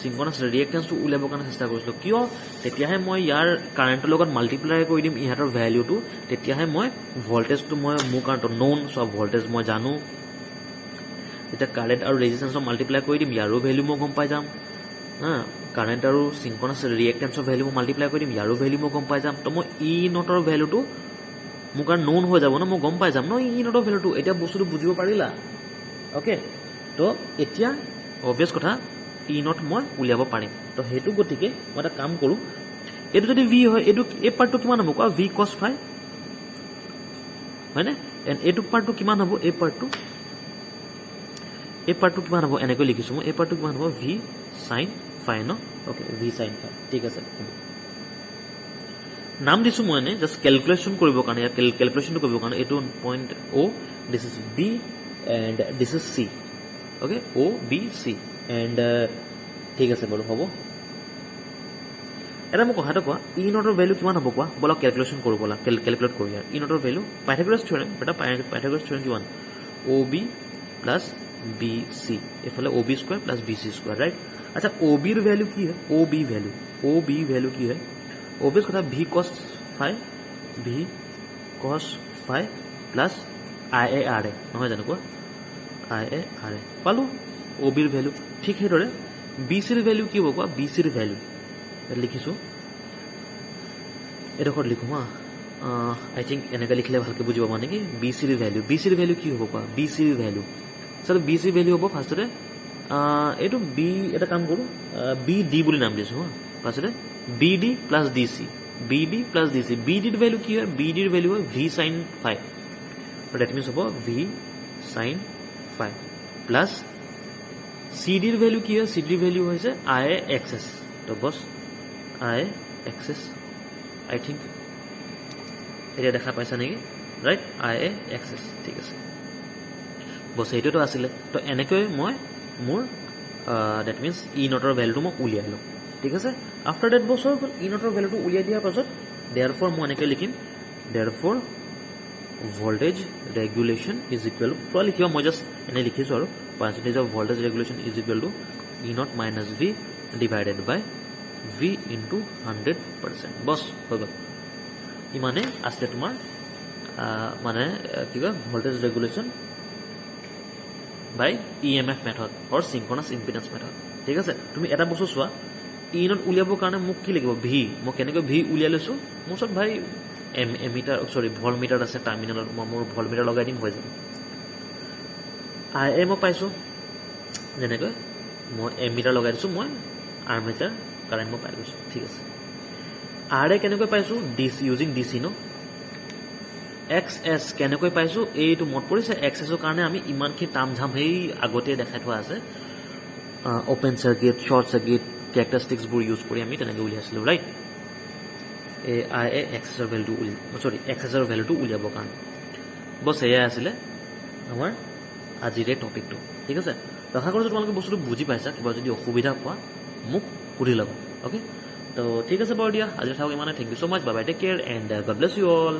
সিনক্ৰনাস ৰিঅ্যাকটেন্সটো উলিয়াবৰ কাৰণে চেষ্টা কৰিছিলো কিয় তেতিয়াহে মই ইয়াৰ কাৰেণ্টৰ লগত মাল্টিপ্লাই কৰি দিম ইহঁতৰ ভ্যালুটো তেতিয়াহে মই ভোল্টেজটো মই মোৰ কাৰণটো নন সব ভোল্টেজ মই জানো এতিয়া কাৰেণ্ট আৰু ৰেজিষ্টেন্সৰ মাল্টিপ্লাই কৰি দিম ইয়াৰো ভ্যালু মই গম পাই যাম হা কাৰেণ্ট আৰু সিনক্ৰনাস ৰিঅ্যাকটেন্সৰ ভ্যালু মই মাল্টিপ্লাই কৰি দিম ইয়াৰো ভ্যালু মই গম পাই যাম তো মই ই নটৰ ভ্যালুটো মোৰ কাৰণ নোন হৈ যাব ন, মই গম পাই যাম ন ই নটৰ ভেলুটো। এতিয়া বস্তুটো বুজিব পাৰিলা? অ'কে, তো এতিয়া অবভিয়াছ কথা ই নট মই উলিয়াব পাৰিম। তো সেইটো গতিকে মই এটা কাম কৰোঁ, এইটো যদি ভি হয়, এইটো এই পাৰ্টটো কিমান হ'ব কোৱা? ভি কছ ফাই হয়নে? এণ্ড এইটো পাৰ্টটো কিমান হ'ব? এই পাৰ্টটো কিমান হ'ব? এনেকৈ লিখিছোঁ মই, এই পাৰ্টটো কিমান হ'ব? ভি চাইন ফাই ন? অ'কে, ভি চাইন ফাই, ঠিক আছে। নাম দিছোঁ মই এনে জাষ্ট কেলকুলেশ্যন কৰিবৰ কাৰণে, ইয়াৰ কেলকুলেশ্যনটো কৰিবৰ কাৰণে। এইটো point O', this is B and this is C. Okay, O' B C and ঠিক আছে বাৰু, হ'ব। এটা মোক কথাটো কোৱা, ই নটৰ ভেলু কিমান হ'ব কোৱা? ব'লা কেলকুলেশ্যন কৰোঁ, ব'লা কেলকুলেট কৰোঁ ইয়াৰ। ই নটৰ ভেলু পাইথাগোৰাছ থিয়ৰেম, এটা পাইথাগোৰাছ থিয়ৰেম কিমান? O' B plus B C, এইফালে O' B square plus B C square, right? আচ্ছা, অ' বিৰ ভেলু কি হয়? অ' বি ভেলু কি হয়? অভিয়াছ কথা, ভি কছ ফাই প্লাছ আই এ আৰ এ, নহয় জানো কোৱা? আই এ আৰ এ পালোঁ অ' বিৰ ভেলু। ঠিক সেইদৰে বি চিৰ ভেলু কি হ'ব কোৱা? বি চিৰ ভেলু লিখিছোঁ, এডোখৰত লিখোঁ হা। আই থিংক এনেকৈ লিখিলে ভালকৈ বুজি পাবা নেকি? বি চিৰ ভেলু কি হ'ব কোৱা? বি চিৰ ভেলু চালোঁ, বি চিৰ ভেলু হ'ব ফাৰ্ষ্টতে এইটো বি, এটা কাম কৰোঁ, বি ডি বুলি নাম দিছোঁ হা। ফাৰ্ষ্টতে B D plus D C, B D plus D C. B ডিৰ ভেলু কি হয়? বি ডিৰ ভেলু হয় V sine phi, that means হ'ব V sine phi plus C ডিৰ ভেলু কি হয়? চি ডিৰ ভেলু হৈছে আই এ এক্স এছ। তো বছ আই এক্স এছ, আই থিংক এতিয়া দেখা পাইছা নেকি? Right, I A X S, ঠিক আছে বছ, সেইটোতো আছিলে। তো এনেকৈ মই মোৰ ডেট মিনছ ই নটৰ ভেলুটো মই উলিয়াই লওঁ, ঠিক আছে। আফটাৰ ডেট বছৰ হ'ল, ই নটৰ ভেলুটো উলিয়াই দিয়াৰ পাছত দেয়াৰ ফৰ মই এনেকৈ লিখিম, therefore voltage regulation is equal to, পুৰা লিখিবা, মই জাষ্ট এনেই লিখিছোঁ আৰু, percentage of voltage regulation is equal to E not minus V divided by V into 100%। বছ, হৈ গ'ল। ইমানে আছিলে তোমাৰ মানে কি কয়, voltage regulation by E M F method or synchronous impedance method, ঠিক আছে। তুমি এটা বস্তু চোৱা, ই নট উলিয়াবৰ কাৰণে মোক কি লাগিব? ভি। মই কেনেকৈ ভি উলিয়াই লৈছোঁ? মোৰ ওচৰত ভাই ভল্ট মিটাৰ আছে টাৰ্মিনেলত, মই মোৰ ভল্ট মিটাৰ লগাই দিম, হৈ যাব। আই এ মই পাইছোঁ, যেনেকৈ মই এম মিটাৰ লগাই দিছোঁ, মই আৰ্মেচাৰ কাৰেণ্ট মই পাই গৈছোঁ, ঠিক আছে। আৰ এ কেনেকৈ পাইছোঁ? D C, using D C ন। এক্স এছ কেনেকৈ পাইছোঁ? এইটো মনত পৰিছে, এক্স এছৰ কাৰণে আমি ইমানখিনি তাম ঝাম সেই আগতে দেখাই থোৱা আছে, অ'পেন চাৰ্কিট, শ্বৰ্ট চাৰ্কিট, কেৰেক্টাৰিষ্টিক্সবোৰ ইউজ কৰি আমি তেনেকৈ উলিয়াইছিলোঁ, ৰাইট? এই আই এ এক্স এছৰ ভেলুটো উলিয়াবৰ কাৰণে। বছ, এয়াই আছিলে আমাৰ আজিৰ এই টপিকটো, ঠিক আছে। আশা কৰোঁ যে তোমালোকে বস্তুটো বুজি পাইছা। কিবা যদি অসুবিধা পোৱা মোক সুধি ল'বা, অ'কে। তো ঠিক আছে বাৰু দিয়া, আজি থাকক ইমানে। Thank you so' much, bye bye, take care and God bless you all.